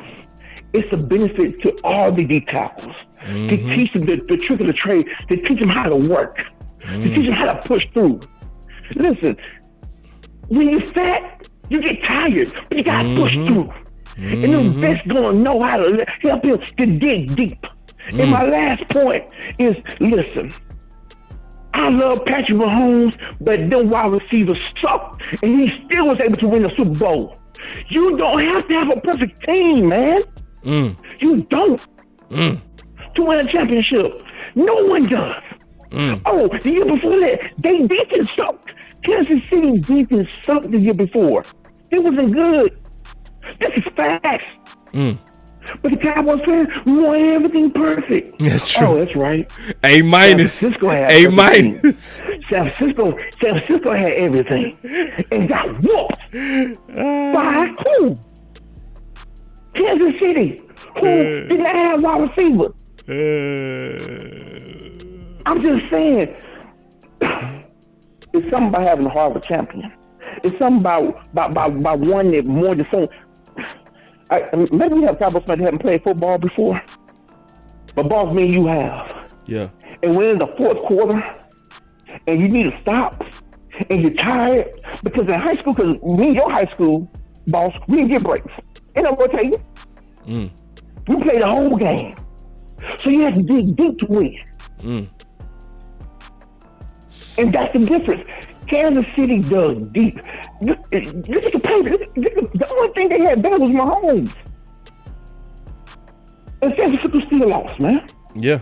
It's a benefit to all the details. To teach them the trick of the trade, to teach them how to work, to teach them how to push through. Listen, when you're fat, you get tired, but you gotta push through. And the vets gonna know how to help him to dig deep. And my last point is, listen, I love Patrick Mahomes, but them wide receivers suck, and he still was able to win the Super Bowl. You don't have to have a perfect team, man. You don't. To win a championship. No one does. Oh, the year before that, they defense sucked. Kansas City defense sucked the year before. It wasn't good. This is facts. But the Cowboys fans want everything perfect. That's true. Oh, that's right. A minus. San Francisco had A everything. minus. San Francisco had everything and got whooped by who? Kansas City, who did not have wide receiver. I'm just saying, it's something about having a heart of a champion. It's something about one that more than some. Maybe we have Cowboys fans that haven't played football before, but boss, me, you have. Yeah. And we're in the fourth quarter, and you need to stop, and you're tired because in high school, because me and your high school, boss, we didn't get breaks. And I'm gonna tell you, we played the whole game, so you have to dig deep to win. And that's the difference. Kansas City dug deep. Look at the paper. The only thing they had better was Mahomes. And San Francisco still lost, man. Yeah.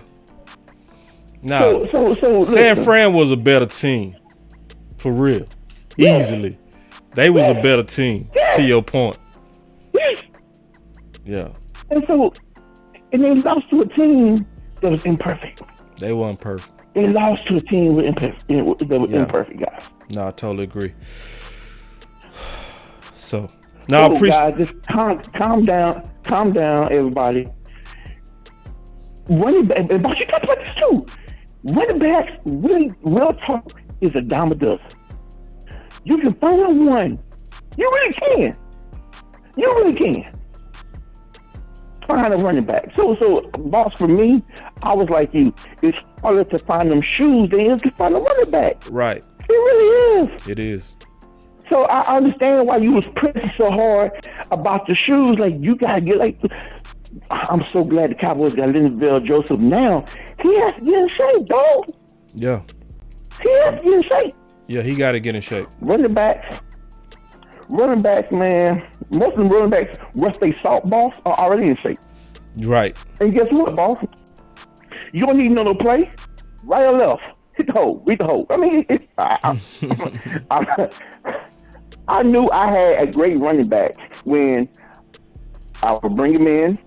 Now, San Fran was a better team. For real. Yeah. Easily. They was a better team, to your point. Yeah. And they lost to a team that was imperfect. They weren't perfect. They lost to a team that was imperfect, guys. No, I totally agree. So, now I appreciate. Guys, just calm down, everybody. Running back, but you talk about this too. Running backs, really, real talk, is a dime a dozen. You can find one. You really can. You really can. Find a running back. So, boss, for me, I was like you. It's harder to find them shoes than it is to find a running back. Right. It really is. It is. So I understand why you was pressing so hard about the shoes. Like, you gotta get I'm so glad the Cowboys got Linval Joseph now. He has to get in shape, dog. Yeah. He has to get in shape. Yeah, he got to get in shape. Running backs, man. Most of them running backs, once they salt, boss, are already in shape. Right. And guess what, boss? You don't need another play. Right or left. Hit the hole. Read the hole. I mean, I knew I had a great running back when I would bring him in,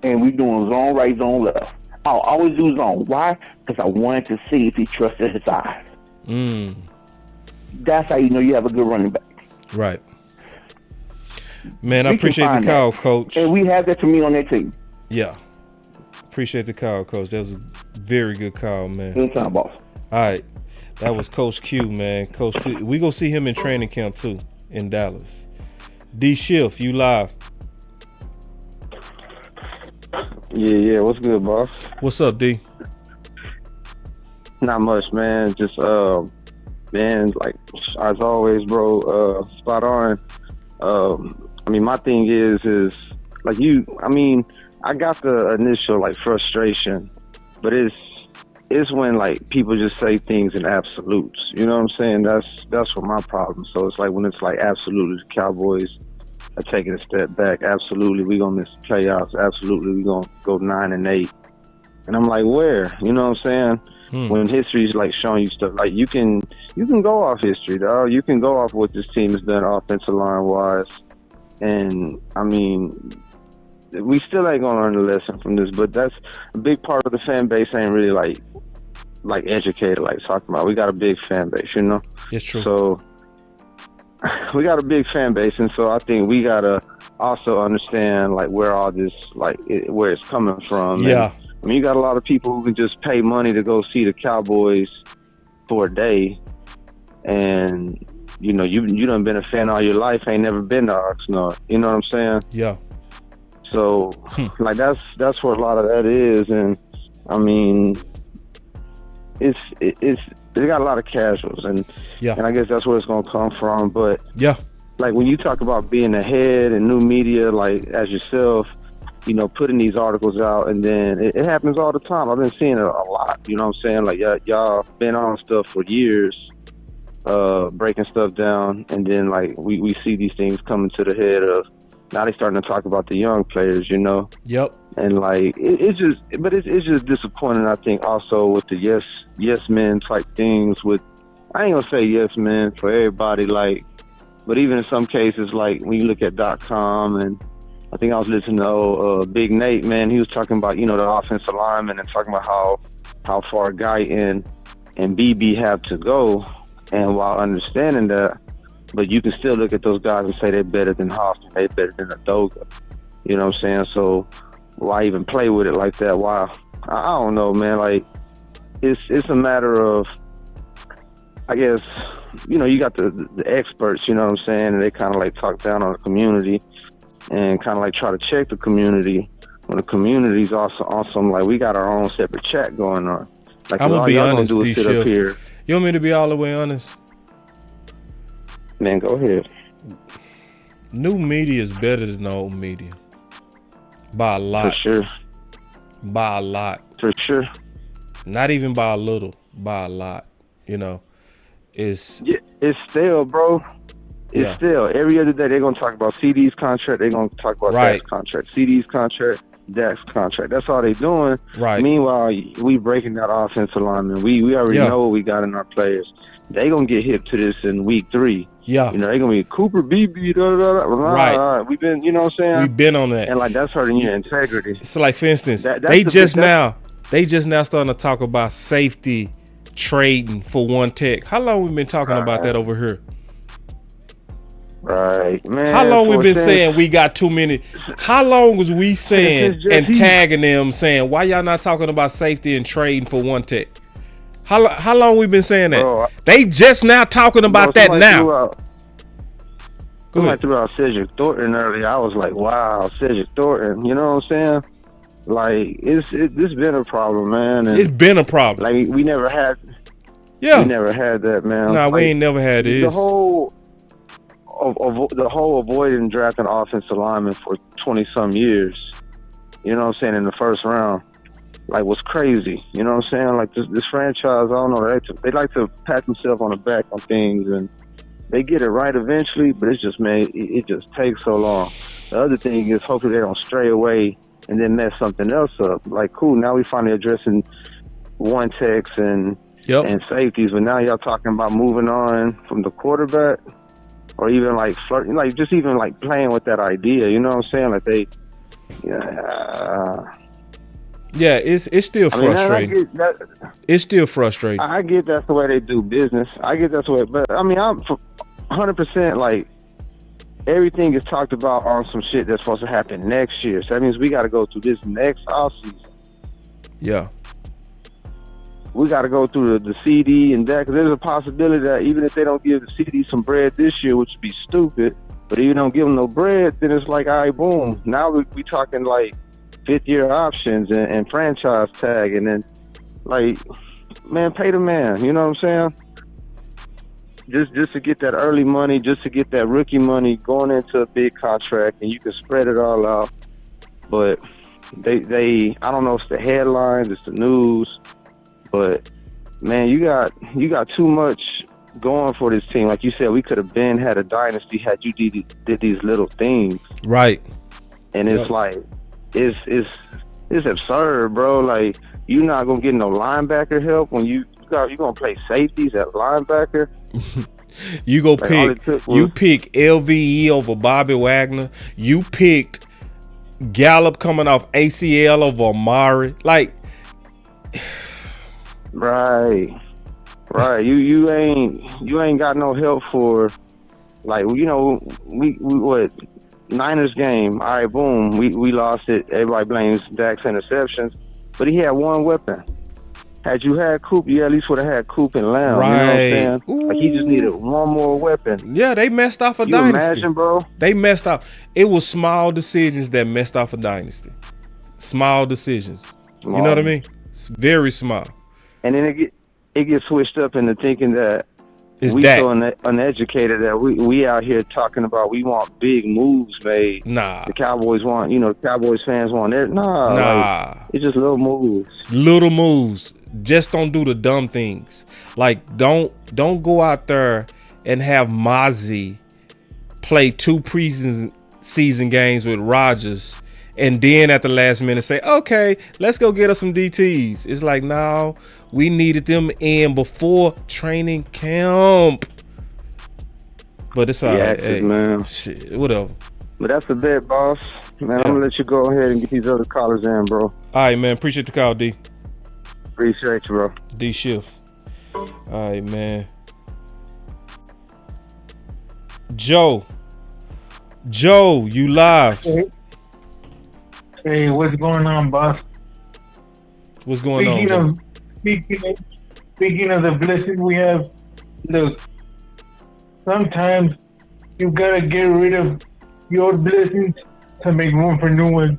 and we doing zone right, zone left. I'll always do zone. Why? Because I wanted to see if he trusted his eyes. That's how you know you have a good running back. Right. Man, I appreciate the call, Coach. And we have that to me on that team. Yeah. Appreciate the call, Coach. That was a very good call, man. Anytime, boss. All right. That was Coach Q, man. Coach Q. We go see him in training camp, too, in Dallas. D Shift, you live. Yeah. What's good, boss? What's up, D? Not much, man. Just, man, like, as always, bro, spot on. I mean, my thing is like I got the initial like frustration, but it's when like people just say things in absolutes. You know what I'm saying? That's what my problem. So it's like when it's like absolutely the Cowboys are taking a step back. Absolutely, we gonna miss the playoffs. Absolutely, we gonna go 9-8. And I'm like, where? You know what I'm saying? When history's like showing you stuff, like you can go off history, dog. You can go off what this team has done offensive line wise. And I mean, we still ain't gonna learn a lesson from this, but that's a big part of the fan base ain't really like educated, like talking about. We got a big fan base, you know? It's true. So we got a big fan base, and so I think we gotta also understand like where all this where it's coming from. Yeah. And, I mean, you got a lot of people who can just pay money to go see the Cowboys for a day, and you know, you done been a fan all your life, ain't never been to Oxnard. You know what I'm saying? Yeah. So, like that's where a lot of that is, and I mean, it's they got a lot of casuals, and and I guess that's where it's gonna come from. But like when you talk about being ahead and new media, like as yourself, you know, putting these articles out, and then it happens all the time. I've been seeing it a lot. You know what I'm saying? Like y'all been on stuff for years, breaking stuff down, and then like we see these things coming to the head of now they starting to talk about the young players, you know. Yep. And like it's just disappointing. I think also with the yes men type things. With I ain't gonna say yes men for everybody, like, but even in some cases, like when you look at .com, and I think I was listening to Big Nate, man. He was talking about, you know, the offensive lineman and talking about how far Guy and BB have to go. And while understanding that, but you can still look at those guys and say they're better than Hoffman, they're better than Adoga. You know what I'm saying? So why even play with it like that? Why? I don't know, man. Like it's a matter of, I guess, you know, you got the experts, you know what I'm saying, and they kind of like talk down on the community and kind of like try to check the community when the community's also on some, like, we got our own separate chat going on. Like, I'm gonna be honest, do is sit up here. You want me to be all the way honest? Man, go ahead. New media is better than old media. By a lot. For sure. By a lot. For sure. Not even by a little, by a lot. You know, it's still, bro. It's still every other day they're gonna talk about CD's contract. They're gonna talk about Dak's contract. CD's contract, Dak's contract. That's all they doing. Right. Meanwhile, we breaking that offensive lineman. We already know what we got in our players. They gonna get hip to this in week 3. Yeah. You know, they gonna be Cooper, BB, right. We've been, you know what I'm saying? We've been on that. And like that's hurting your integrity. So like for instance, they just now starting to talk about safety trading for one tech. How long we been talking about that over here? Right, man. How long we been saying we got too many? How long was we saying and tagging them saying why y'all not talking about safety and trading for one tech? How long we been saying that? Bro, they just now talking about that now. Somebody threw out Cedric Thornton earlier. I was like, wow, Cedric Thornton. You know what I'm saying? Like this been a problem, man. And it's been a problem. Like we never had. Yeah, we never had that, man. Nah, like, we ain't never had this. The whole avoiding drafting offensive linemen for 20-some years. You know what I'm saying? In the first round. Like, was crazy. You know what I'm saying? Like, this franchise, I don't know, they like to pat themselves on the back on things, and they get it right eventually, but it's just, man, it just takes so long. The other thing is hopefully they don't stray away and then mess something else up. Like, cool, now we finally addressing one techs and safeties, but now y'all talking about moving on from the quarterback or even, like, flirting, like, just even, like, playing with that idea. You know what I'm saying? Like, Yeah, it's still frustrating. It's still frustrating. I get that's the way they do business. I get that's the way, but I mean, I'm 100% like everything is talked about on some shit that's supposed to happen next year. So that means we got to go through this next offseason. Yeah. We got to go through the CD and that, because there's a possibility that even if they don't give the CD some bread this year, which would be stupid, but if you don't give them no bread, then it's like, all right, boom. Now we talking like fifth-year options and franchise tag, and then like, man, pay the man. You know what I'm saying? Just to get that early money, just to get that rookie money going into a big contract, and you can spread it all out. But they I don't know if it's the headlines, it's the news. But man, you got too much going for this team. Like you said, we could have had a dynasty had you did these little things. Right. And it's like it's absurd, bro. Like, you're not gonna get no linebacker help when you gonna play safeties at linebacker. You go pick LVE over Bobby Wagner. You picked Gallup coming off ACL over Amari. Like, right. You ain't got no help for, like, you know, we what, Niners game. All right, boom, we lost it. Everybody blames Dak's interceptions, but he had one weapon. Had you had Coop, you at least would have had Coop and Lamb. Right. You know what I'm saying? Like, he just needed one more weapon. Yeah, they messed off a you dynasty. Imagine, bro. They messed up. It was small decisions that messed off a dynasty. Small decisions. You know what I mean? It's very small. And then it gets switched up into thinking that it's we Dak. so uneducated that we out here talking about we want big moves made. Nah. The Cowboys want, Cowboys fans want it. Nah. Like, it's just little moves. Little moves. Just don't do the dumb things. Like, don't go out there and have Mozzie play 2 preseason games with Rodgers and then at the last minute say, okay, let's go get us some DTs. It's like, no, we needed them in before training camp. But it's all right. Hey, man. Shit, whatever. But that's the bet, boss. Man, I'm going to let you go ahead and get these other callers in, bro. All right, man. Appreciate the call, D. Appreciate you, bro. D Shift. All right, man. Joe, you live. Hey, what's going on, boss? What's going on, Joe? Speaking of the blessings we have, look, sometimes you gotta get rid of your blessings to make room for new ones.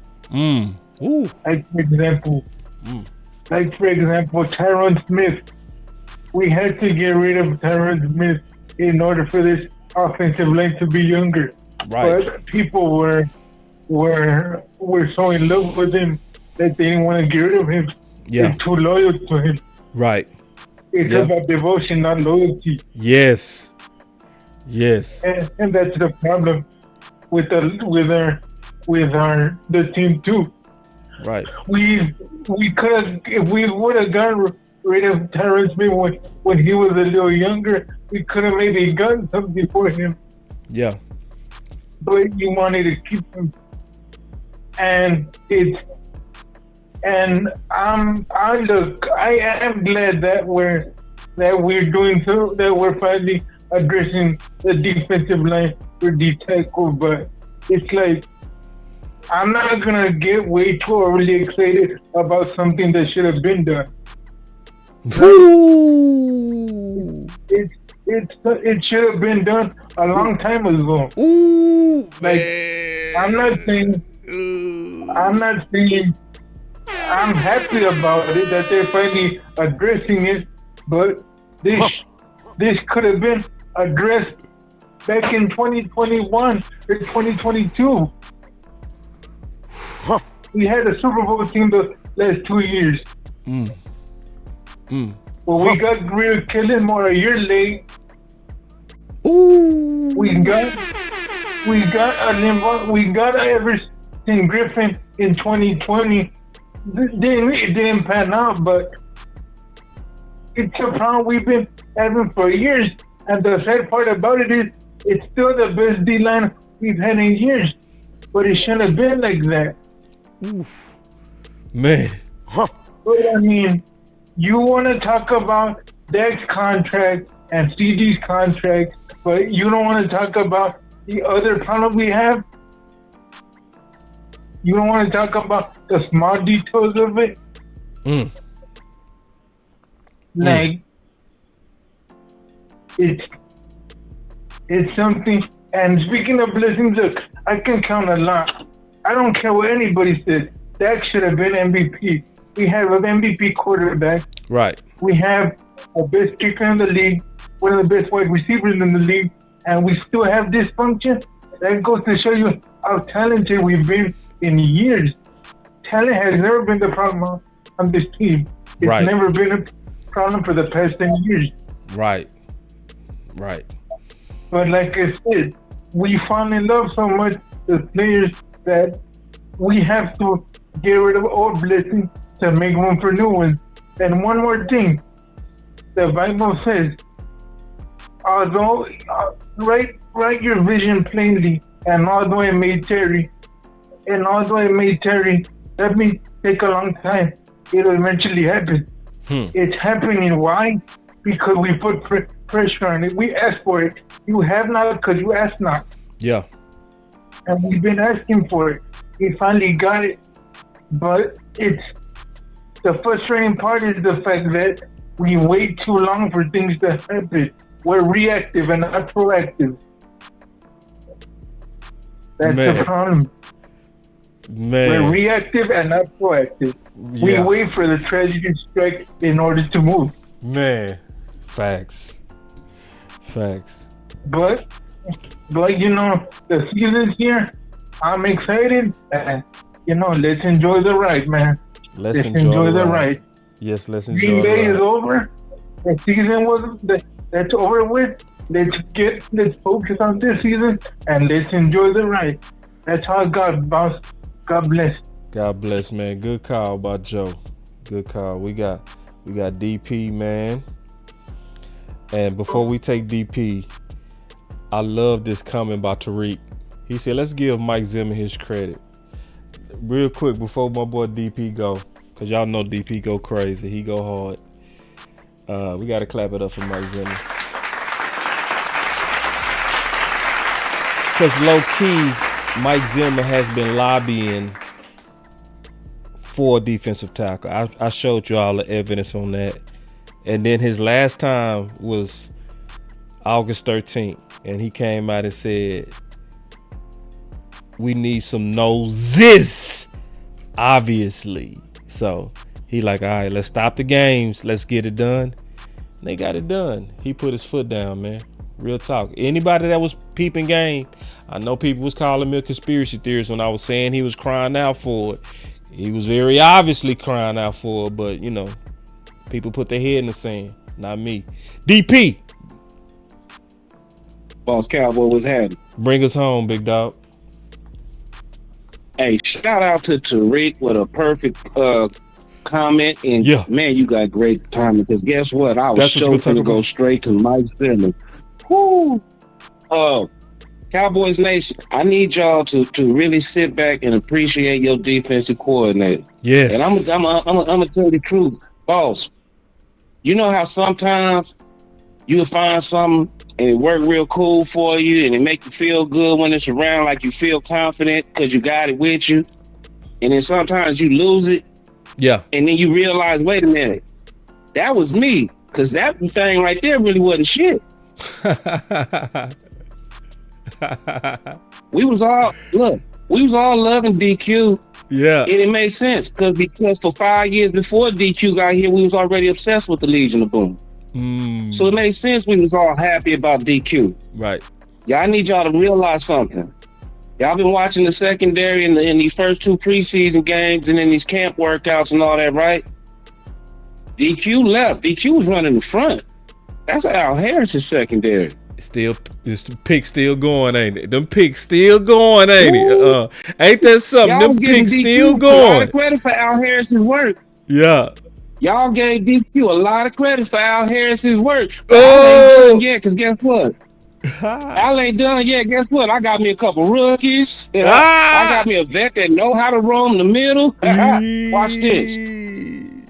Ooh. Like for example, Tyron Smith. We had to get rid of Tyron Smith in order for this offensive line to be younger. Right. But people were so in love with him that they didn't want to get rid of him. Yeah. They're too loyal to him. Right. It's about devotion, not loyalty. Yes. And that's the problem with the team too. Right. We could have, if we would have gotten rid of Tyron Smith when he was a little younger, we could have maybe gotten something for him. Yeah. But you wanted to keep him, and I am glad that we're finally addressing the defensive line for D tackle, but it's like, I'm not gonna get way too overly excited about something that should have been done. It should have been done a long time ago. I'm not saying I'm happy about it that they're finally addressing it, but this could have been addressed back in 2021 or 2022. We had a Super Bowl team the last 2 years. Well, we got rid of Kellen Moore a year late. We got Linval. We got Everson Griffin in 2020. It didn't pan out, but it's a problem we've been having for years. And the sad part about it is, it's still the best D line we've had in years. But it shouldn't have been like that. Oof. Man. But I mean, you want to talk about Dak's contract and CD's contract, but you don't want to talk about the other problem we have? You don't want to talk about the small details of it? Like, it's something. And speaking of blessings, look, I can count a lot. I don't care what anybody says. Dak should have been MVP. We have an MVP quarterback. Right. We have a best kicker in the league, one of the best wide receivers in the league, and we still have dysfunction. That goes to show you how talented we've been in years. Talent has never been the problem on this team. It's Right. never been a problem for the past 10 years. Right. Right. But like I said, we fall in love so much with players that we have to get rid of old blessings to make room for new ones. And one more thing, the Bible says, although write your vision plainly, and although it may tarry, that may take a long time. It'll eventually happen. It's happening. Why? Because we put pressure on it. We ask for it. You have not because you ask not. Yeah. And we've been asking for it. We finally got it. But it's the frustrating part is the fact that we wait too long for things to happen. We're reactive and not proactive. That's the problem. Man. We're reactive and not proactive. We Yeah. wait for the tragedy to strike in order to move. Man. Facts. But you know, the season's here. I'm excited. You know, let's enjoy the ride, man. Let's enjoy the ride. Yes, let's enjoy Green the Bay ride. is over. The season that's over with. Let's focus on this season and let's enjoy the ride. That's all God, boss. God bless. God bless, man. Good call by Joe. Good call. We got DP, man. And before we take DP, I love this comment by Tariq. He said, let's give Mike Zimmer his credit. Real quick before my boy DP go, because y'all know DP go crazy. He go hard. We got to clap it up for Mike Zimmer. Because low-key, Mike Zimmer has been lobbying for a defensive tackle. I showed you all the evidence on that. And then his last time was August 13th. And he came out and said, we need some noses, obviously. So he like, all right, let's stop the games. Let's get it done. And they got it done. He put his foot down, man. Real talk. Anybody that was peeping game, I know people was calling me a conspiracy theorist when I was saying he was crying out for it. He was very obviously crying out for it, but you know, people put their head in the sand. Not me. DP. Boss Cowboy was having. Bring us home, big dog. Hey, shout out to Tariq with a perfect comment. And man, you got great timing. Because guess what? I was so going to go straight to Mike Zimmer. Whoo! Cowboys Nation, I need y'all to really sit back and appreciate your defensive coordinator. Yes. And I'm gonna tell you the truth, boss. You know how sometimes you'll find something and it work real cool for you and it make you feel good when it's around, like you feel confident because you got it with you. And then sometimes you lose it. Yeah. And then you realize, wait a minute, that was me. Because that thing right there really wasn't shit. we was all loving DQ. Yeah. And it made sense because for 5 years before DQ got here, we was already obsessed with the Legion of Boom. So it made sense we was all happy about DQ. Right. I need y'all to realize something. Y'all been watching the secondary in these first two preseason games and in these camp workouts and all that, right? DQ left. DQ was running the front. That's Al Harris's secondary. Still, this pick still going, ain't it? Them picks still going, ain't it? Ain't that something? Y'all Them picks still a lot going. of credit for Al Harris's work. Yeah. Y'all gave DQ a lot of credit for Al Harris's work. Oh! Yeah, because guess what? I ain't done yet. Guess what? I got me a couple rookies. And I got me a vet that know how to roam the middle. Watch this.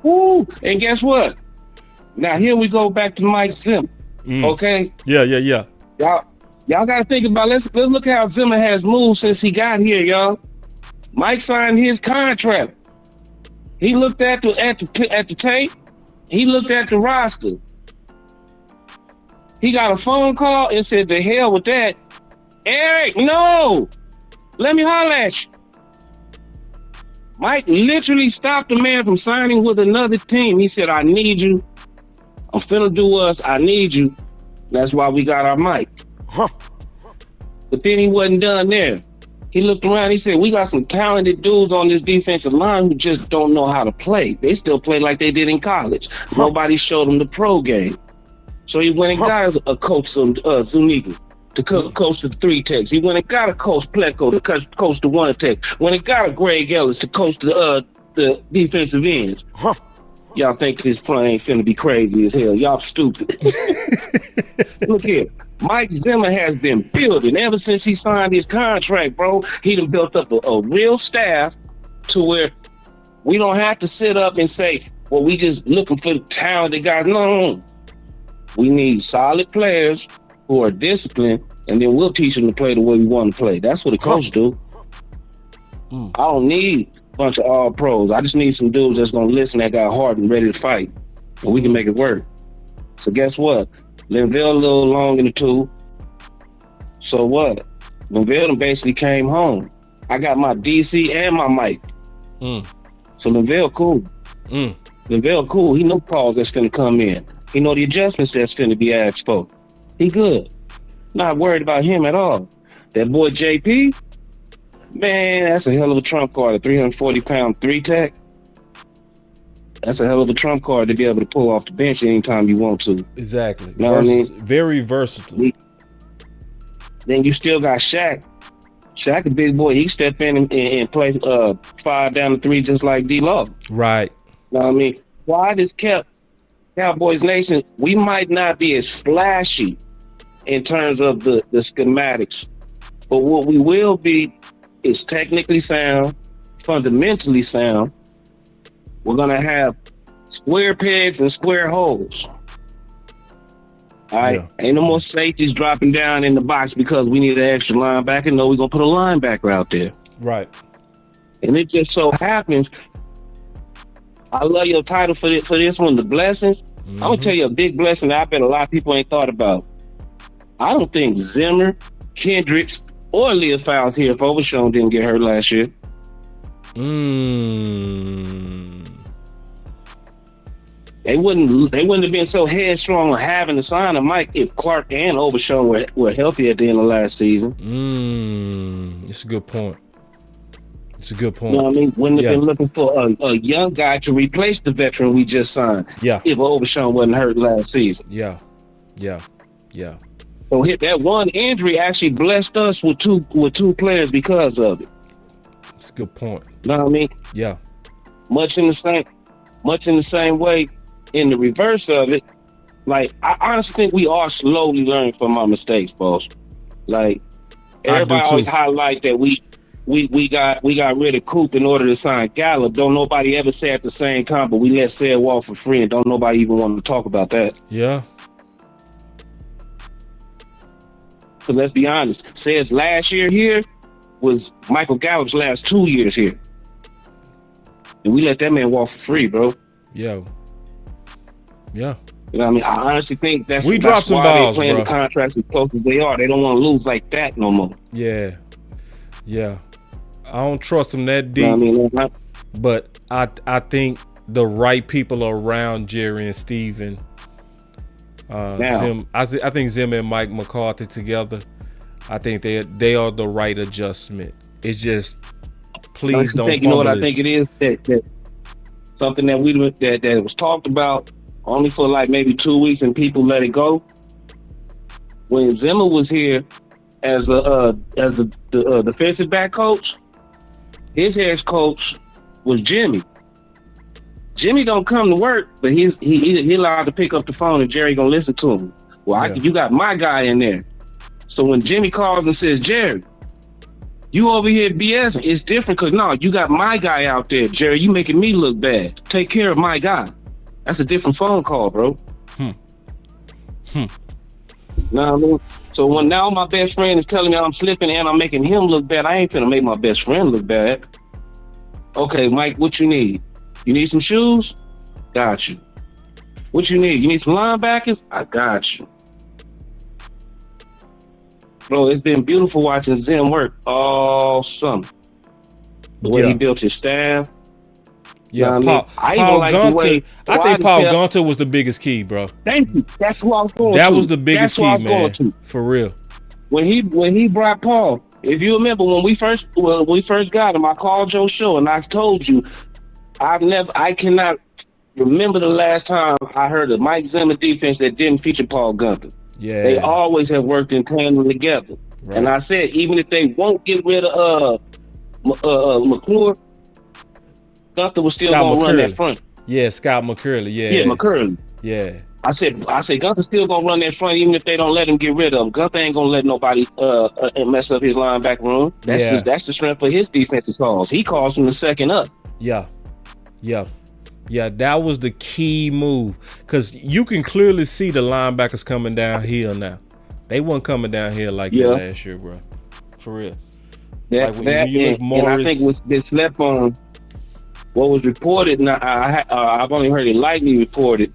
Woo. And guess what? Now here we go back to Mike Zimmer. Okay? Yeah. Y'all got to think about, let's look how Zimmer has moved since he got here, y'all. Mike signed his contract. He looked at the tape. He looked at the roster. He got a phone call and said, "The hell with that, Eric. No, let me holler at you." Mike literally stopped the man from signing with another team. He said, "I need you. I'm finna do us. I need you." That's why we got our Mike. But then he wasn't done there. He looked around. He said, "We got some talented dudes on this defensive line who just don't know how to play. They still play like they did in college. Nobody showed them the pro game." So he went and got a coach, Zuniga, to coach the 3 techs. He went and got a coach, Pleco, to coach the 1 tech. Went and got a Greg Ellis to coach the defensive ends. Y'all think this play ain't finna be crazy as hell. Y'all stupid. Look here. Mike Zimmer has been building ever since he signed his contract, bro. He done built up a real staff to where we don't have to sit up and say, well, we just looking for the talented guys. No. We need solid players who are disciplined, and then we'll teach them to play the way we want to play. That's what a coach do. I don't need a bunch of all pros. I just need some dudes that's going to listen, that got heart and ready to fight, and we can make it work. So guess what? Linval a little long in the tooth. So what? Linval basically came home. I got my DC and my mic. So Linval cool. Linval cool. He know calls that's going to come in. He know the adjustments that's going to be asked for. He good. Not worried about him at all. That boy JP, man, that's a hell of a trump card. A 340-pound 3-tech. That's a hell of a trump card to be able to pull off the bench anytime you want to. Exactly. Know what I mean? Very versatile. Then you still got Shaq. Shaq, a big boy. He step in and play 5 down to 3 just like D-Law. Right. Know what I mean? Why this kept Cowboys Nation, we might not be as flashy in terms of the schematics, but what we will be is technically sound, fundamentally sound. We're going to have square pegs and square holes. All right? Yeah. Ain't no more safeties dropping down in the box because we need an extra linebacker. No, we're going to put a linebacker out there. Right. And it just so happens, I love your title for this one, The Blessings. I'm going to tell you a big blessing that I bet a lot of people ain't thought about. I don't think Zimmer, Kendricks, or Leah Fowles here if Overshown didn't get hurt last year. They wouldn't have been so headstrong on having to sign a Mike if Clark and Overshown were healthy at the end of last season. It's a good point. It's a good point. You know what I mean? Wouldn't have been looking for a young guy to replace the veteran we just signed. Yeah. If Overshown wasn't hurt last season. Yeah. So that one injury actually blessed us with two players because of it. It's a good point. You know what I mean? Yeah. Much in the same way, in the reverse of it, like I honestly think we are slowly learning from our mistakes, boss. Like everybody always highlight that we got rid of Coop in order to sign Gallup. Don't nobody ever say at the same time, but we let Said walk for free, and don't nobody even want to talk about that. Yeah. So let's be honest. Said's last year here was Michael Gallup's last 2 years here. And we let that man walk for free, bro. Yeah. Yeah. You know what I mean? I honestly think that's dropped some why balls, they're playing bro. the contracts as close as they are. They don't want to lose like that no more. Yeah. I don't trust them that deep. You know what I mean? But I think the right people around Jerry and Steven. Zim, I think Zim and Mike McCarthy together, I think they are the right adjustment. It's just, please don't. You know what I think it is? That something that was talked about only for like maybe 2 weeks and people let it go. When Zimmer was here as a defensive back coach, his head coach was Jimmy. Jimmy don't come to work, but he allowed to pick up the phone and Jerry gonna listen to him. Well, you got my guy in there. So when Jimmy calls and says, Jerry, you over here BS, it's different because no, you got my guy out there, Jerry. You making me look bad. Take care of my guy. That's a different phone call, bro. Know what I mean? So when now my best friend is telling me I'm slipping and I'm making him look bad, I ain't finna make my best friend look bad. Okay, Mike, what you need? You need some shoes? Got you. What you need? You need some linebackers? I got you. Bro, it's been beautiful watching Zim work all summer. The way he built his staff. Yeah, I think Paul Gunter was the biggest key, bro. Thank you. That's what I was going to. That was the biggest key, man. For real. When he brought Paul, if you remember when we first got him, I called your show and I told you I cannot remember the last time I heard a Mike Zimmer defense that didn't feature Paul Gunter. Yeah. They always have worked in tandem together. Right. And I said, even if they won't get rid of McClure, Gunter was still going to run that front. Yeah, Scott McCurley. Yeah, McCurley. Yeah. I said Gunter's still going to run that front even if they don't let him get rid of him. Gunter ain't going to let nobody mess up his linebacker room. That's the strength of his defensive calls. He calls from the second up. Yeah, that was the key move because you can clearly see the linebackers coming downhill now. They weren't coming downhill like that last year, bro. For real. And I think what's been slept on, what was reported, and I've only heard it lightly reported.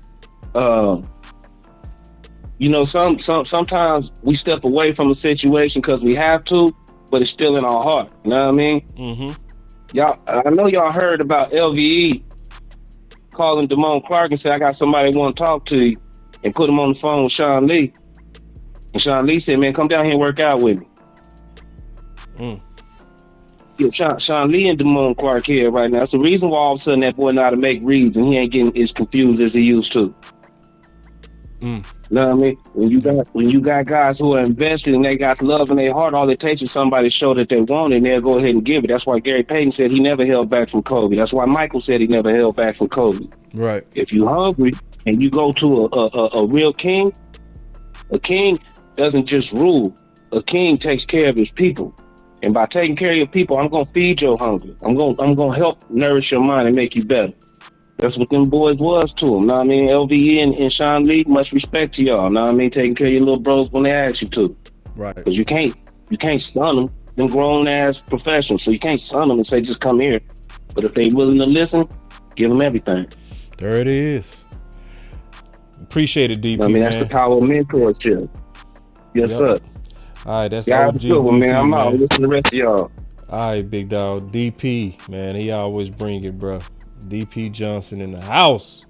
Sometimes we step away from a situation because we have to, but it's still in our heart. You know what I mean? Mm-hmm. Y'all, I know y'all heard about LVE calling Damone Clark and said, I got somebody want to talk to you, and put him on the phone with Sean Lee. And Sean Lee said, man, come down here and work out with me. Yeah, Sean Lee and Damone Clark here right now. That's the reason why all of a sudden that boy know how to make reads and he ain't getting as confused as he used to. You know what I mean? When you got guys who are invested and they got love in their heart, all it takes is somebody to show that they want it and they'll go ahead and give it. That's why Gary Payton said he never held back from Kobe. That's why Michael said he never held back from Kobe. Right. If you're hungry and you go to a real king, a king doesn't just rule. A king takes care of his people. And by taking care of your people, I'm gonna feed your hunger. I'm gonna help nourish your mind and make you better. That's what them boys was to them. Know what I mean? LVE and Sean Lee, much respect to y'all. Know what I mean? Taking care of your little bros when they ask you to. Right. Because you can't stun them. Them grown ass professionals. So you can't stun them and say just come here. But if they willing to listen, give them everything. There it is. Appreciate it, DP. I mean, that's the power of mentorship. Yes, sir. All right, that's y'all OG good one, man. I'm out. man. Listen to the rest of y'all. All right, big dog. DP, man, he always bring it, bro. DP Johnson in the house.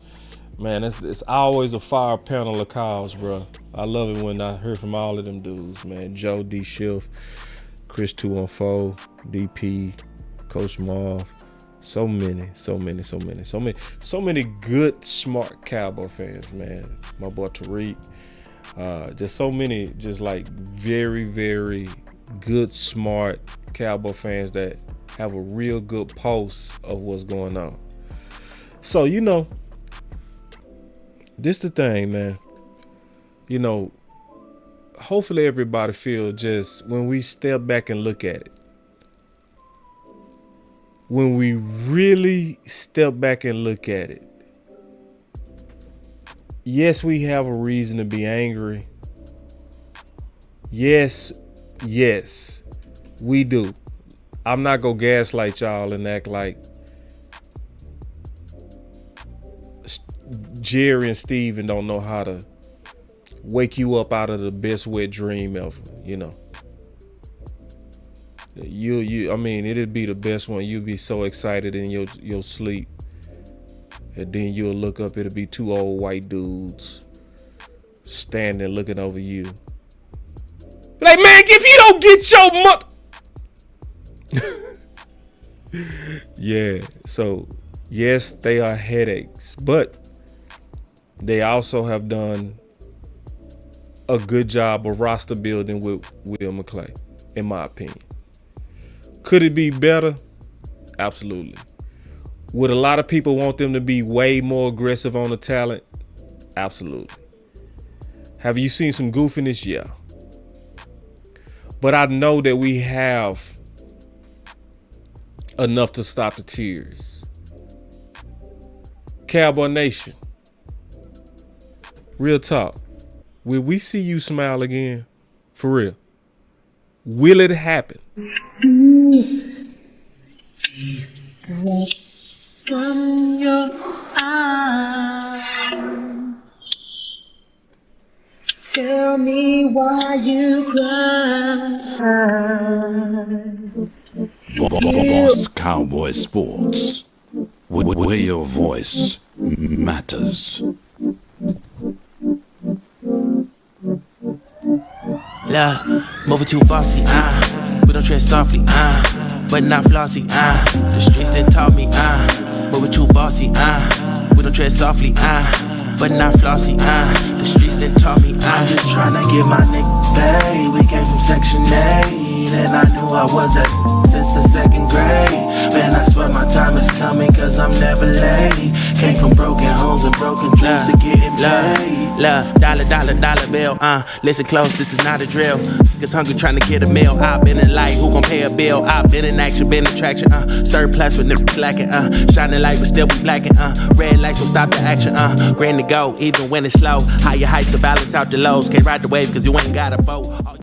Man, it's always a fire panel of calls, bro. I love it when I hear from all of them dudes, man. Joe D. Schiff, Chris 214, DP, Coach Marv. So many good, smart Cowboy fans, man. My boy Tariq. Just so many, just like very, very good, smart Cowboy fans that have a real good pulse of what's going on. So, this the thing, man. Hopefully everybody feel just when we step back and look at it. When we really step back and look at it. Yes, we have a reason to be angry. Yes, we do. I'm not gonna gaslight y'all and act like Jerry and Steven don't know how to wake you up out of the best wet dream ever, I mean, it'd be the best one. You'd be so excited in your sleep. And then you'll look up, it'll be two old white dudes standing looking over you. Like, man, if you don't get your Yeah, so yes, they are headaches, but they also have done a good job of roster building with Will McClay, in my opinion. Could it be better? Absolutely. Would a lot of people want them to be way more aggressive on the talent? Absolutely. Have you seen some goofiness? Yeah. But I know that we have enough to stop the tears. Cowboy Nation, real talk. Will we see you smile again? For real. Will it happen? From your eyes, tell me why you cry. Boss Cowboy Sports, where your voice matters. Love, moving too bossy, we don't tread softly, but not flossy, the streets done taught me, moving too bossy, we don't tread softly, but not flossy, the streets done taught me, I'm just tryna get my nigga paid. We came from Section 8, and I knew I was at since the 2nd grade. Man, I swear my time is coming, cause I'm never late. Came from broken homes and broken dreams to getting paid. Love, dollar bill, listen close, this is not a drill. Cause hungry trying to get a meal. I've been in light, who gon' pay a bill? I've been in action, been in traction, surplus with niggas lacking, shining light but still be blacking, red lights will stop the action, grand to go, even when it's slow. Higher heights to balance out the lows. Can't ride the wave cause you ain't got a boat.